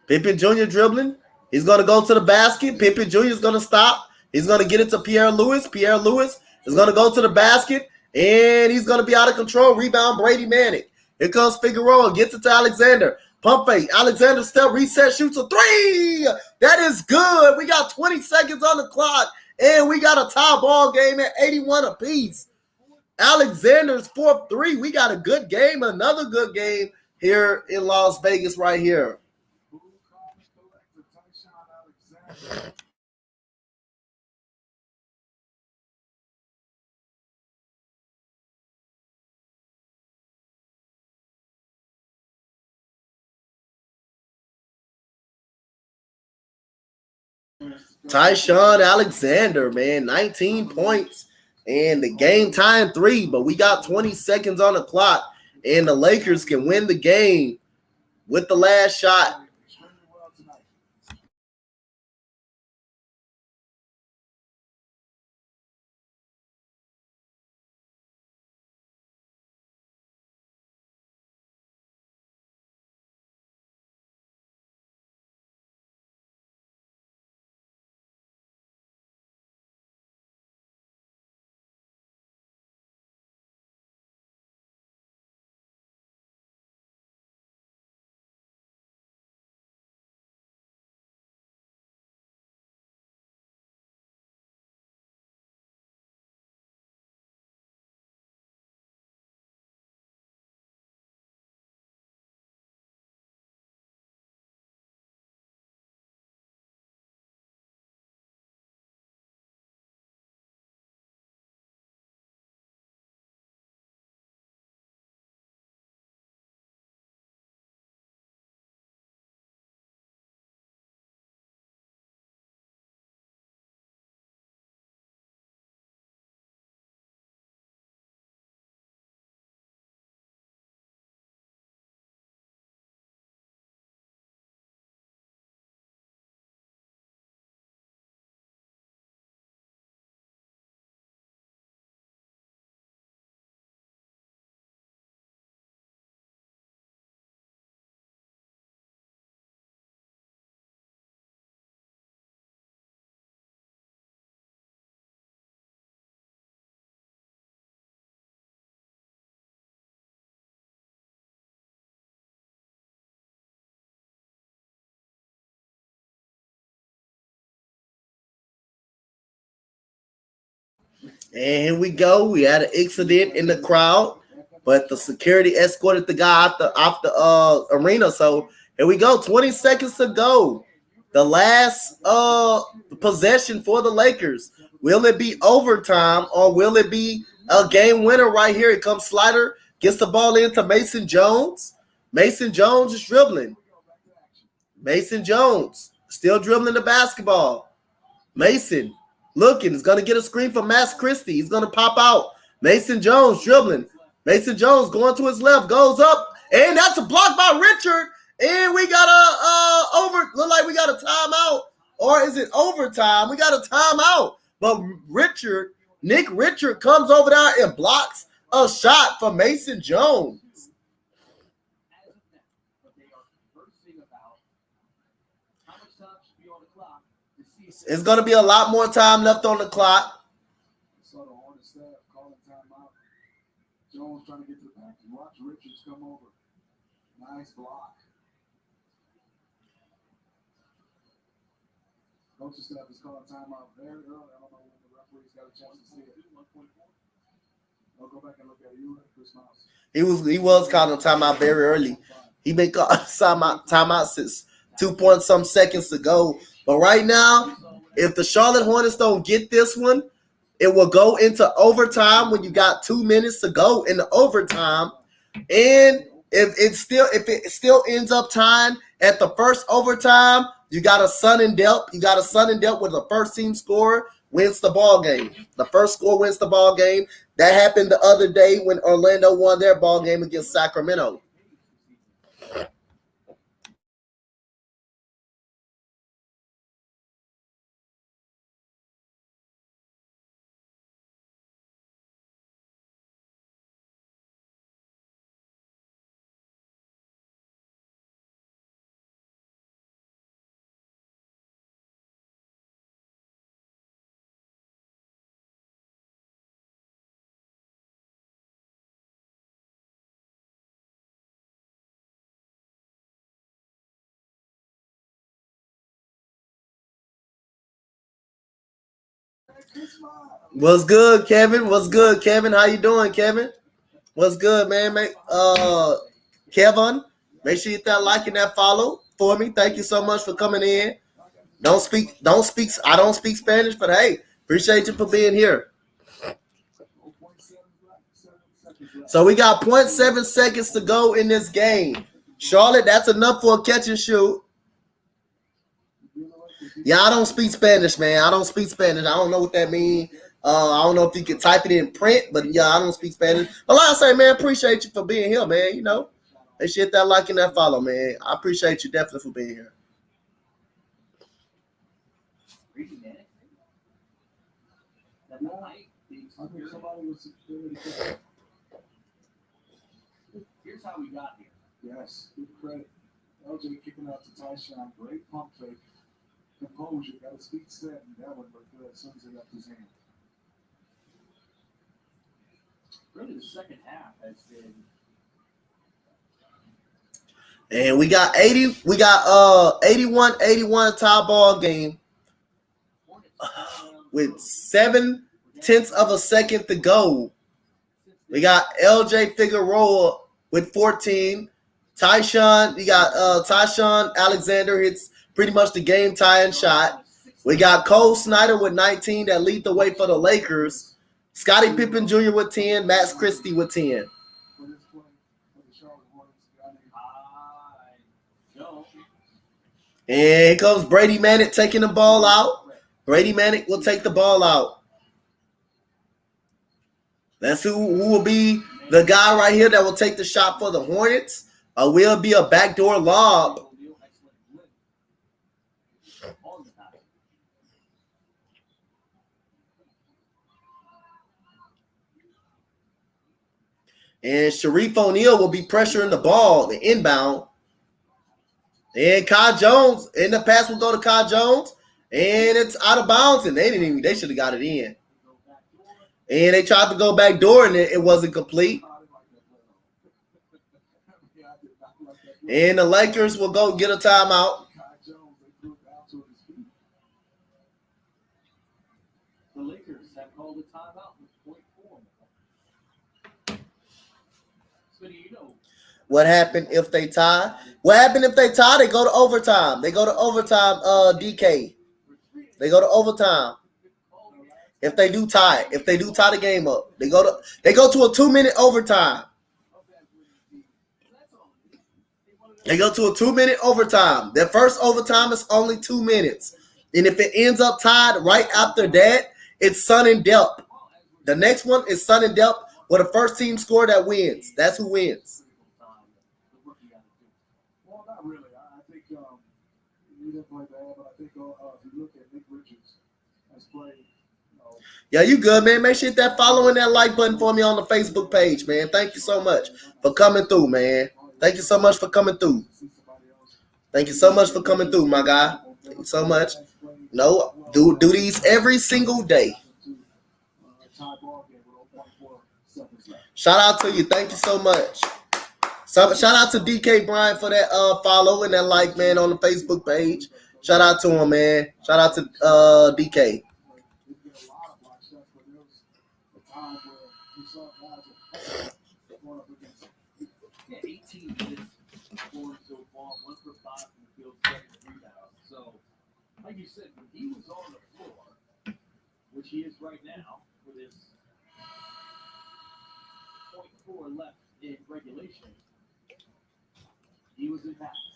Pippen Jr. dribbling. He's going to go to the basket. Pippen Jr. is going to stop. He's going to get it to Pierre Lewis. Pierre Lewis is going to go to the basket, and he's going to be out of control. Rebound, Brady Manick. Here comes Figueroa. Gets it to Alexander. Pump fake. Alexander step, reset, shoots a three. That is good. We got 20 seconds on the clock, and we got a tie ball game at 81 apiece. Alexander's fourth three. We got a good game, another good game here in Las Vegas right here. Tyshawn Alexander, man, 19 points and the game time 3, but we got 20 seconds on the clock, and the Lakers can win the game with the last shot. And here we go. We had an incident in the crowd, but the security escorted the guy off the arena. So here we go. 20 seconds to go. The last possession for the Lakers. Will it be overtime or will it be a game winner right here? It comes Slider, gets the ball into Mason Jones. Mason Jones is dribbling. Mason Jones still dribbling the basketball. Mason looking, is going to get a screen from Max Christie. He's going to pop out. Mason Jones dribbling. Mason Jones going to his left, goes up, and that's a block by Richard. And we got look like we got a timeout, or is it overtime? We got a timeout. But Nick Richard comes over there and blocks a shot for Mason Jones. It's going to be a lot more time left on the clock. Saw the Hornets staff calling timeout. Jones trying to get to the back. Watch Richards come over. Nice block. Coaching staff is calling timeout very early. I don't know when the referee's got a chance to see it. I'll go back and look at you and Chris Miles. He was calling timeout very early. He been calling timeout since 2-point-some seconds to go. But right now, if the Charlotte Hornets don't get this one, it will go into overtime when you got 2 minutes to go in the overtime. And if it still ends up tying at the first overtime, you got a sudden dealt. You got a sudden dealt with the first team scorer wins the ball game. The first score wins the ball game. That happened the other day when Orlando won their ball game against Sacramento. What's good, Kevin? What's good, Kevin? How you doing, Kevin? What's good, man? Kevin, make sure you hit that like and that follow for me. Thank you so much for coming in. I don't speak Spanish, but hey, appreciate you for being here. So we got 0.7 seconds to go in this game. Charlotte, that's enough for a catch and shoot. Yeah, I don't speak Spanish, man. I don't speak Spanish. I don't know what that means. I don't know if you can type it in print, but yeah, I don't speak Spanish. But like I say, man, appreciate you for being here, man. You know, they should hit that like and that follow, man. I appreciate you definitely for being here. Here's how we got here. Yes, good credit. LJ kicking out to Tyshawn. Great pump fake. Composure. Got his feet set, and that one looked good as soon as he left his hand. Really, the second half has been. And we got 81-81 tie ball game with 0.7 of a second to go. We got LJ Figueroa with 14. You got Tyshawn Alexander hits pretty much the game tying shot. We got Cole Snyder with 19 that lead the way for the Lakers. Scottie Pippen Jr. with 10. Max Christie with 10. And here comes Brady Manick taking the ball out. Brady Manick will take the ball out. That's who will be the guy right here that will take the shot for the Hornets. Will be a backdoor lob. And Sharif O'Neal will be pressuring the ball, the inbound. And Kai Jones, in the pass will go to Kai Jones. And it's out of bounds. And they should have got it in. And they tried to go back door and it wasn't complete. And the Lakers will go get a timeout. The Lakers have called a timeout with 0.4. What happened if they tie? What happened if they tie? They go to overtime. They go to overtime, DK. They go to overtime. If they do tie the game up, they go to a 2-minute overtime. They go to a 2-minute overtime. Their first overtime is only 2 minutes. And if it ends up tied right after that, it's Sun and Delp. The next one is Sun and Delp with a first team score that wins. That's who wins. Well, not really. I think he didn't play bad, but I think if you look at Nick Richards has played. Yeah, you good, man. Make sure you hit that follow and that like button for me on the Facebook page, man. Thank you so much for coming through, man. Thank you so much for coming through. Thank you so much for coming through, my guy. Thank you so much. No, do these every single day. Shout out to you. Thank you so much. So, shout out to DK Bryant for that follow and that like, man, on the Facebook page. Shout out to him, man. Shout out to DK. going up against 18 minutes scoring so far, 1 for 5 from the field, 7 rebounds. So, like you said, when he was on the floor, which he is right now, with his .4 left in regulation, he was impactful.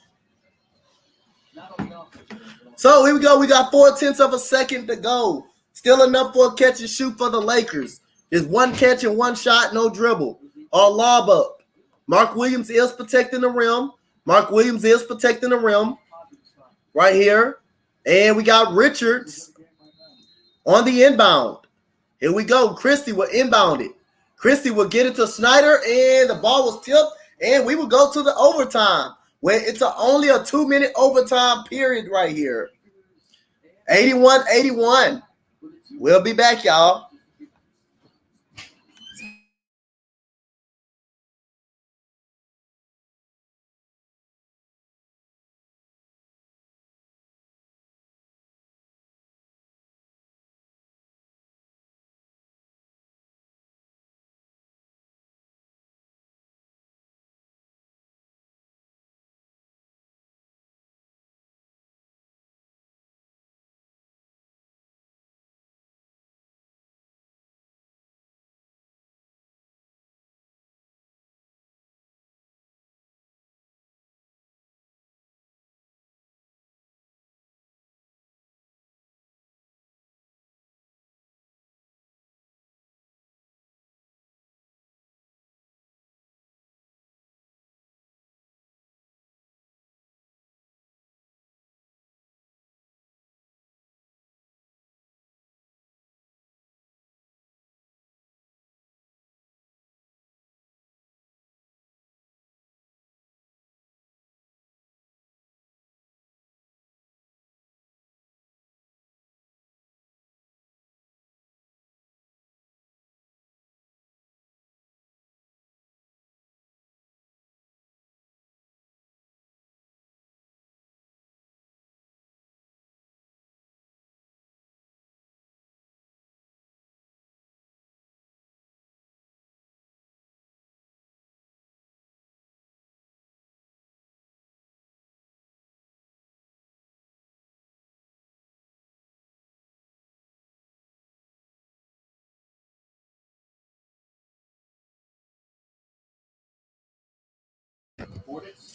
Not only offense. So here we go. We got 4/10 of a second to go. Still enough for a catch and shoot for the Lakers. Just one catch and one shot, no dribble. Or lob up. Mark Williams is protecting the rim. Mark Williams is protecting the rim. Right here. And we got Richards on the inbound. Here we go. Christie will inbound it. Christie will get it to Snyder, and the ball was tipped, and we will go to the overtime, where it's only a 2-minute overtime period right here. 81-81. We'll be back, y'all.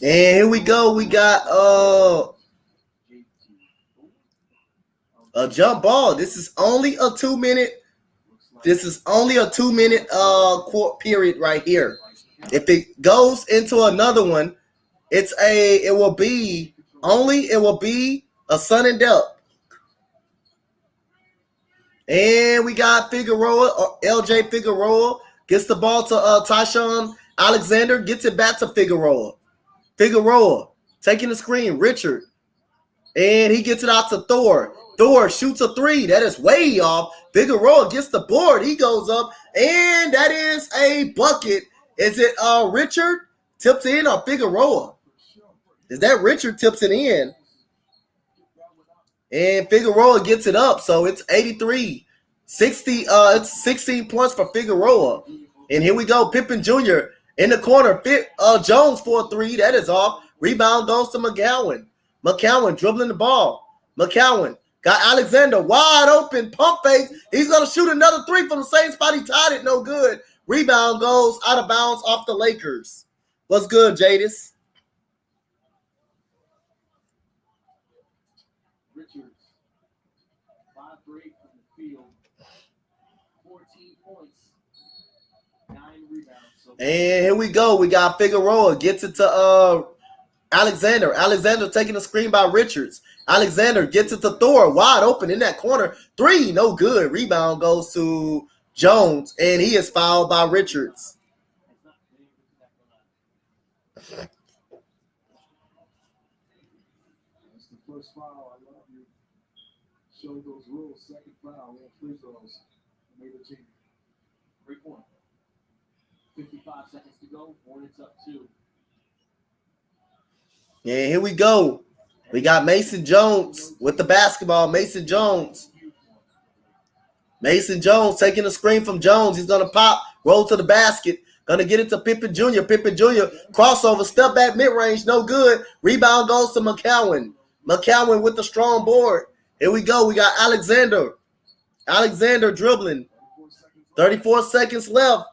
And here we go. We got a jump ball. This is only a 2-minute. This is only a 2-minute period right here. If it goes into another one, it will be a sudden death. And we got Figueroa, or LJ Figueroa, gets the ball to Tyshawn Alexander, gets it back to Figueroa. Figueroa taking the screen, Richard. And he gets it out to Thor. Thor shoots a 3. That is way off. Figueroa gets the board. He goes up, and that is a bucket. Is it Richard tips in or Figueroa? Is that Richard tips it in? And Figueroa gets it up, so it's 83. 60. It's 16 points for Figueroa. And here we go, Pippen Jr. in the corner. Jones for a 3. That is off. Rebound goes to McGowan. McCowan dribbling the ball. McCowan got Alexander wide open. Pump fake. He's going to shoot another 3 from the same spot he tied it. No good. Rebound goes out of bounds off the Lakers. What's good, Jadis? Richards, 5 for 8 from the field, 14 points, 9 rebounds. So and here we go. We got Figueroa. Gets it to Alexander. Alexander taking a screen by Richards. Alexander gets it to Thor. Wide open in that corner. 3, no good. Rebound goes to Jones, and he is fouled by Richards. That's the first foul. I love you. Show those rules. Second foul. We have free throws. Made the team. Great point. 55 seconds to go. Hornets up 2. Yeah, here we go. We got Mason Jones with the basketball. Mason Jones. Mason Jones taking a screen from Jones. He's going to pop, roll to the basket. Gonna get it to Pippen Jr. Pippen Jr. crossover, step back, mid-range, no good. Rebound goes to McCowan. McCowan with the strong board. Here we go. We got Alexander. Alexander dribbling. 34 seconds left.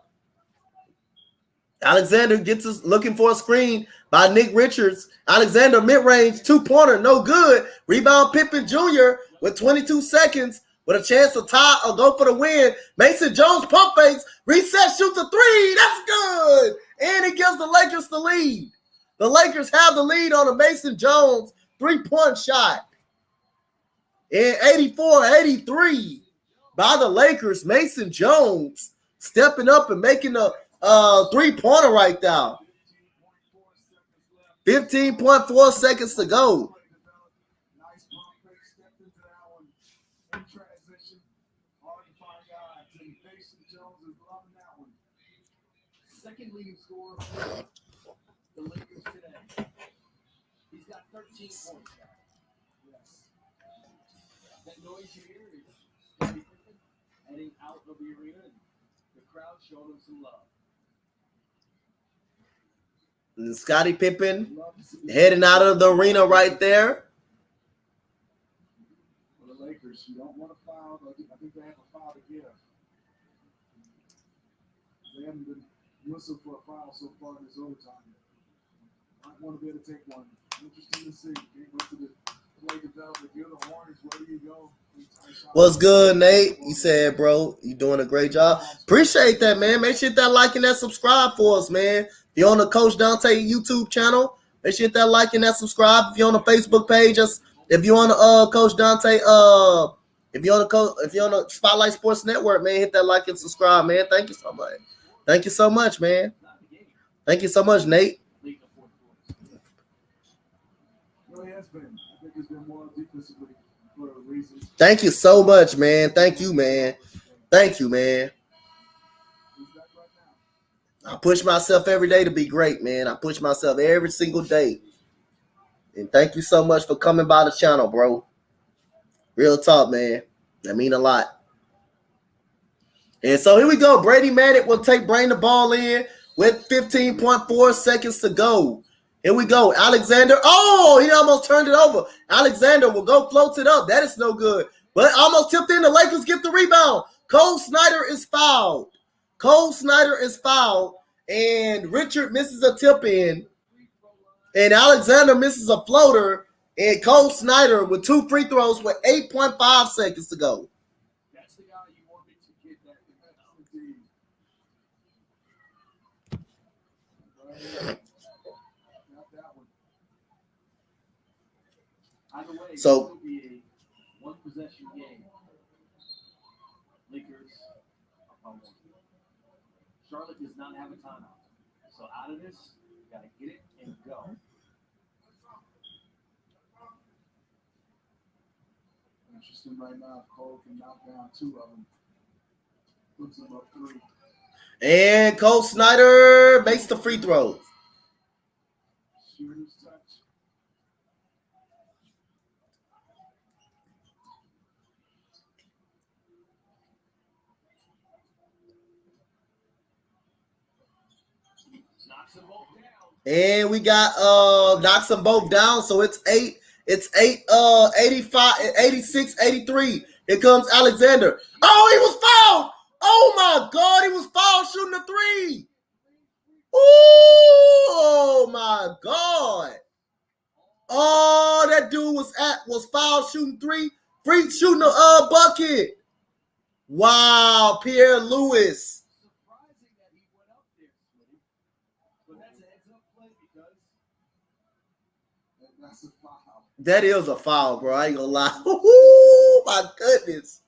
Alexander gets us looking for a screen by Nick Richards. Alexander mid-range, two-pointer, no good. Rebound Pippen Jr. with 22 seconds with a chance to tie or go for the win. Mason Jones pump fakes, reset, shoots a three. That's good. And he gives the Lakers the lead. The Lakers have the lead on a Mason Jones three-point shot. In 84-83 by the Lakers, Mason Jones stepping up and making a three-pointer right now. 15.4 seconds to go. Nice pump fake, stepped into that one. In transition, hard to find guys. And Mason Jones is loving that one. Second leading scorer for the Lakers today. He's got 13 points now. Yes. That noise you hear is Scottie Pippen heading out of the arena, and the crowd showed him some love. And Scottie Pippen heading out of the arena right there. For the Lakers, you don't want to foul. I think they have a foul to give. They haven't been whistled for a foul so far in this overtime. Might want to be able to take one. Interesting to see. Can't wait to the play development. If you're the Hornets, where do you go? What's good, Nate? You said, bro, you doing a great job. Appreciate that, man. Make sure you hit that like and that subscribe for us, man. If you're on the Coach Dante YouTube channel, make sure you hit that like and that subscribe. If you're on the Facebook page, if you're on the Coach Dante, if you're on the Spotlight Sports Network, man, hit that like and subscribe, man. Thank you so much. Thank you so much, man. Thank you so much, Nate. It really has been. I think it's been more defensively for reasons. Thank you so much, man. Thank you, man. Thank you, man. He's back right now. I push myself every day to be great, man. I push myself every single day. And thank you so much for coming by the channel, bro. Real talk, man. That mean a lot. And so here we go. Brady Manek will bring the ball in with 15.4 seconds to go. Here we go. Alexander. Oh, he almost turned it over. Alexander will go, floats it up. That is no good. But almost tipped in. The Lakers get the rebound. Cole Snyder is fouled. Cole Snyder is fouled. And Richard misses a tip in. And Alexander misses a floater. And Cole Snyder with two free throws with 8.5 seconds to go. That's the guy you wanted to get that. Indeed. Not that one. Either way, So- it will be a one-possession game. Lakers are up 1. Charlotte does not have a timeout. So out of this, you got to get it and go. Interesting right now. If Cole can knock down 2 of them. Puts him up 3. And Cole Snyder makes the free throws. Shooter's touch. Knocks them both down. And we got knocks them both down. So it's 85, 86, 83. Here comes Alexander. Oh, he was fouled. Oh my God, he was fouled shooting a 3. Oh my God. Oh, that dude was fouled shooting 3. Free shooting a bucket. Wow, Pierre Lewis. Surprising that he went up there, Smitty. But that's a heads-up play because That's a foul. That is a foul, bro. I ain't gonna lie. Ooh, my goodness.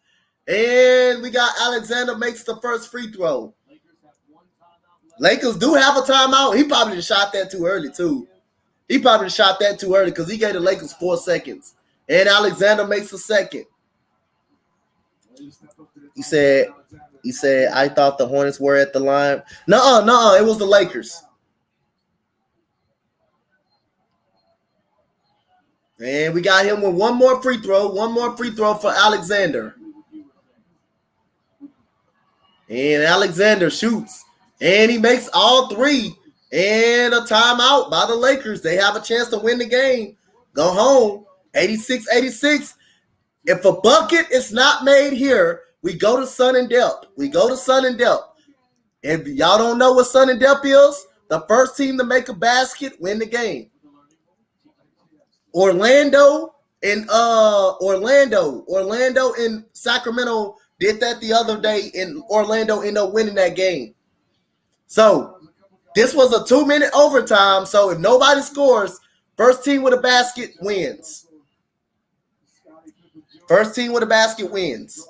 And we got Alexander makes the first free throw. Lakers have 1 timeout left. Lakers do have a timeout. He probably just shot that too early, too. He probably just shot that too early because he gave the Lakers 4 seconds. And Alexander makes the second. He said, I thought the Hornets were at the line. Nuh-uh, it was the Lakers. And we got him with one more free throw for Alexander. And Alexander shoots And he makes all three. And a timeout by the Lakers. They have a chance to win the game. Go home. 86-86. If a bucket is not made here, we go to Sun and Delp. If y'all don't know what Sun and Delp is, the first team to make a basket win the game. Orlando and Sacramento did that the other day, and Orlando ended up winning that game. So this was a 2-minute overtime. So if nobody scores, first team with a basket wins. First team with a basket wins.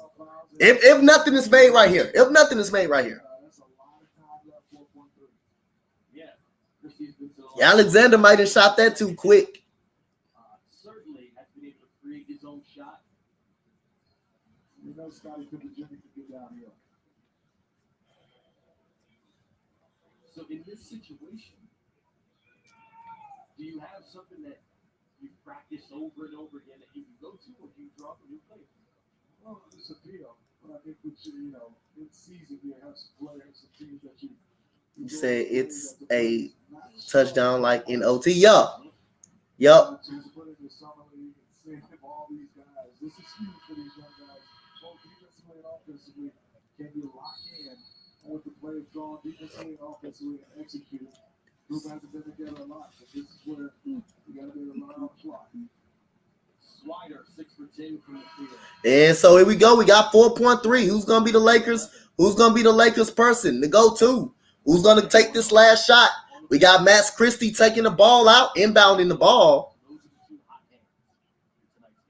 If nothing is made right here. Alexander might have shot that too quick. Certainly has been able to create his own shot. You know, Scottie Pippen Jr. could get down here. So in this situation, do you have something that you practice over and over again that you can go to, or do you draw up a new play? Well, it's a deal. But I think we should, you know, in season you have some players, some teams that you. You say it's a touchdown like in OT. Yup. Yup. Put in the summer league and save all these guys. This is huge for these young guys, both defensively and offensively. Can you lock in with the plays drawn defensively and offensively and execute? Group hasn't been together a lot, but this is where you got to be able to run on the fly. Slider, 6 for 10 from the field. And so here we go. We got 4.3. Who's going to be the Lakers? Who's going to be the Lakers person to go to? Who's going to take this last shot? We got Max Christie taking the ball out, inbounding the ball. Those are the two hot hands in tonight's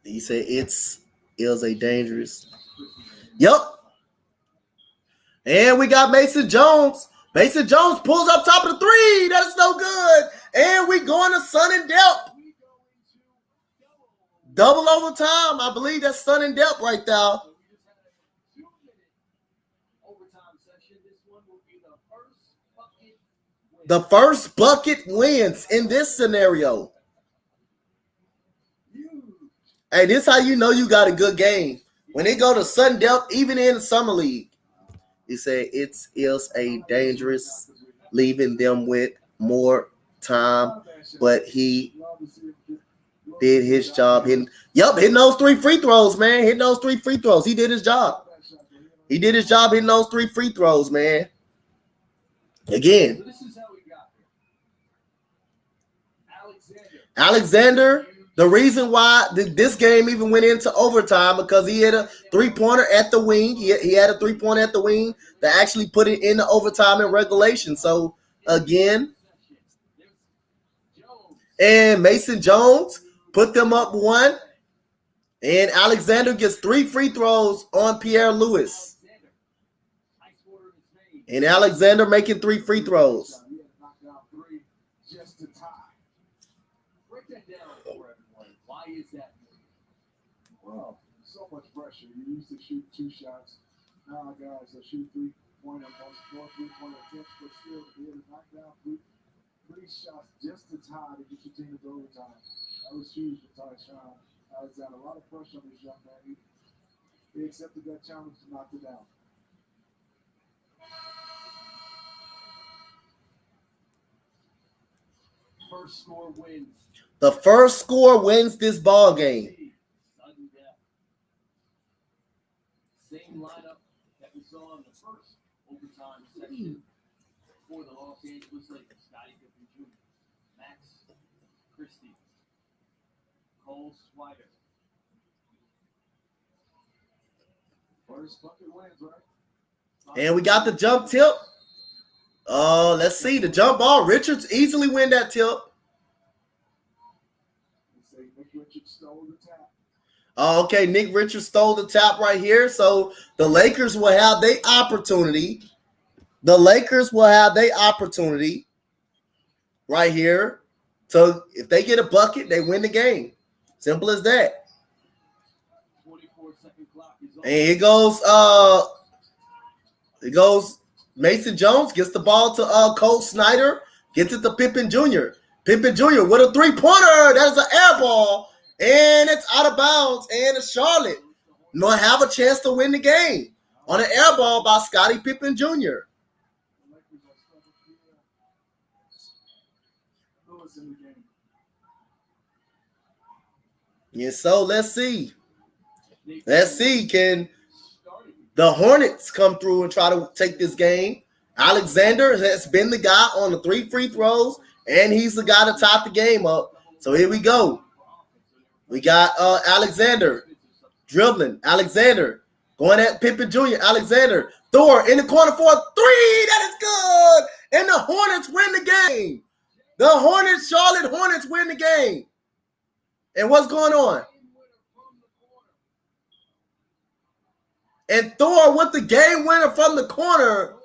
game. He said it's a dangerous. Yep. And we got Mason Jones. Mason Jones pulls up top of the three. That is no good. And we going to Sun and Delp. Double overtime. I believe that's Sun and Delp right there. The first bucket wins in this scenario. Hey, this how you know you got a good game. When they go to Sun Delp, even in the summer league, he said it is a dangerous, leaving them with more time, but he did his job. Hitting those 3 free throws, man. Hitting those 3 free throws. He did his job. He did his job hitting those 3 free throws, man. Again. Alexander, the reason why this game even went into overtime because he had a 3-pointer at the wing. He had a 3-pointer at the wing that actually put it in the overtime in regulation. So, again, and Mason Jones put them up 1. And Alexander gets 3 free throws on Pierre Lewis. And Alexander making 3 free throws. Well, so much pressure. You used to shoot 2 shots. Now guys that shoot 3-pointer, more 3-pointer attempts, but still to be able to knock down 3 shots just to tie to get your team to overtime. That was huge for Tyshawn Alexander. A lot of pressure on this young man. He accepted that challenge to knock it down. First score wins. The first score wins this ball game. Same lineup that we saw in the first overtime section for the Los Angeles Lakers. Scottie Pippen Jr., Max Christie, Cole Swider. First bucket wins, right? And we got the jump tip. Let's see. The jump ball. Richards easily win that tip. Nick Richards stole the tap. Okay, Nick Richards stole the tap right here. So the Lakers will have their opportunity. Right here. So if they get a bucket, they win the game. Simple as that. 24-second clock is on. And it goes Mason Jones gets the ball to Cole Snyder, gets it to Pippen Jr. Pippen Jr. with a 3-pointer. That is an air ball. And it's out of bounds. And it's Charlotte. nor have a chance to win the game on an air ball by Scottie Pippen Jr. Who was in the game? And so let's see. Can the Hornets come through and try to take this game? Alexander has been the guy on the 3 free throws, and he's the guy to top the game up. So here we go. We got Alexander dribbling. Alexander going at Pippen Jr. Alexander. Thor in the corner for a 3. That is good. And the Hornets win the game. The Charlotte Hornets win the game. And what's going on? And Thor with the game winner from the corner.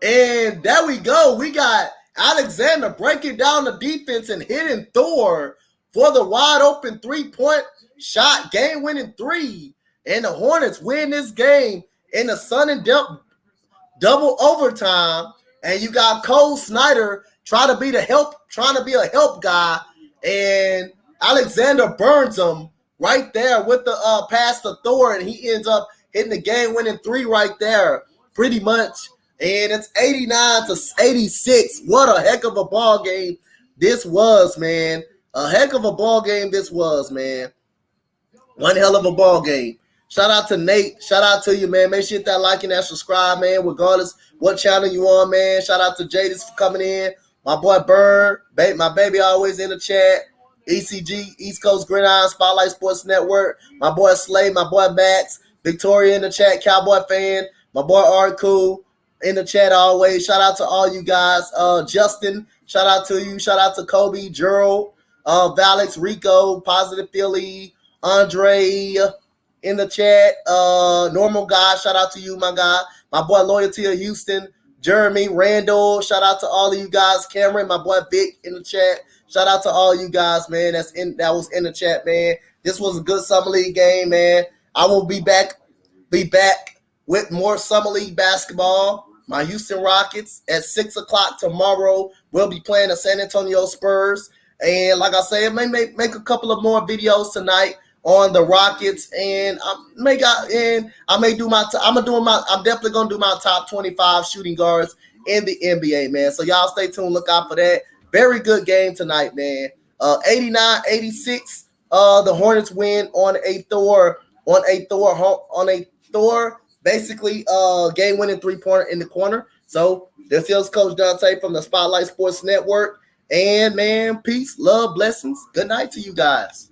And there we go. We got Alexander breaking down the defense and hitting Thor for the wide open 3-point shot, game winning 3. And the Hornets win this game in the sudden double overtime. And you got Cole Snyder trying to be a help guy. And Alexander burns him right there with the pass to Thor, and he ends up hitting the game-winning 3 right there, pretty much. And it's 89-86. What a heck of a ball game this was, man. A heck of a ball game this was, man. One hell of a ball game. Shout out to Nate. Shout out to you, man. Make sure you hit that like and that subscribe, man, regardless what channel you on, man. Shout out to Jadis for coming in. My boy Bird, my baby always in the chat. ECG, East Coast Gridiron, Spotlight Sports Network. My boy Slay, my boy Max, Victoria in the chat, Cowboy fan. My boy Art Cool in the chat always. Shout out to all you guys. Justin, shout out to you. Shout out to Kobe, Gerald, Valix, Rico, Positive Philly, Andre in the chat. Normal Guy, shout out to you, my guy. My boy Loyalty of Houston, Jeremy, Randall. Shout out to all of you guys. Cameron, my boy Vic in the chat. Shout out to all you guys, man. That was in the chat, man. This was a good summer league game, man. I will be back with more summer league basketball. My Houston Rockets at 6:00 tomorrow will be playing the San Antonio Spurs. And like I said, I may make a couple of more videos tonight on the Rockets, and I'm definitely gonna do my top 25 shooting guards in the NBA, man. So y'all stay tuned, look out for that. Very good game tonight, man. 89-86. The Hornets win on a Thor, basically game-winning 3-pointer in the corner. So this is Coach Dante from the Spotlight Sports Network. And man, peace, love, blessings. Good night to you guys.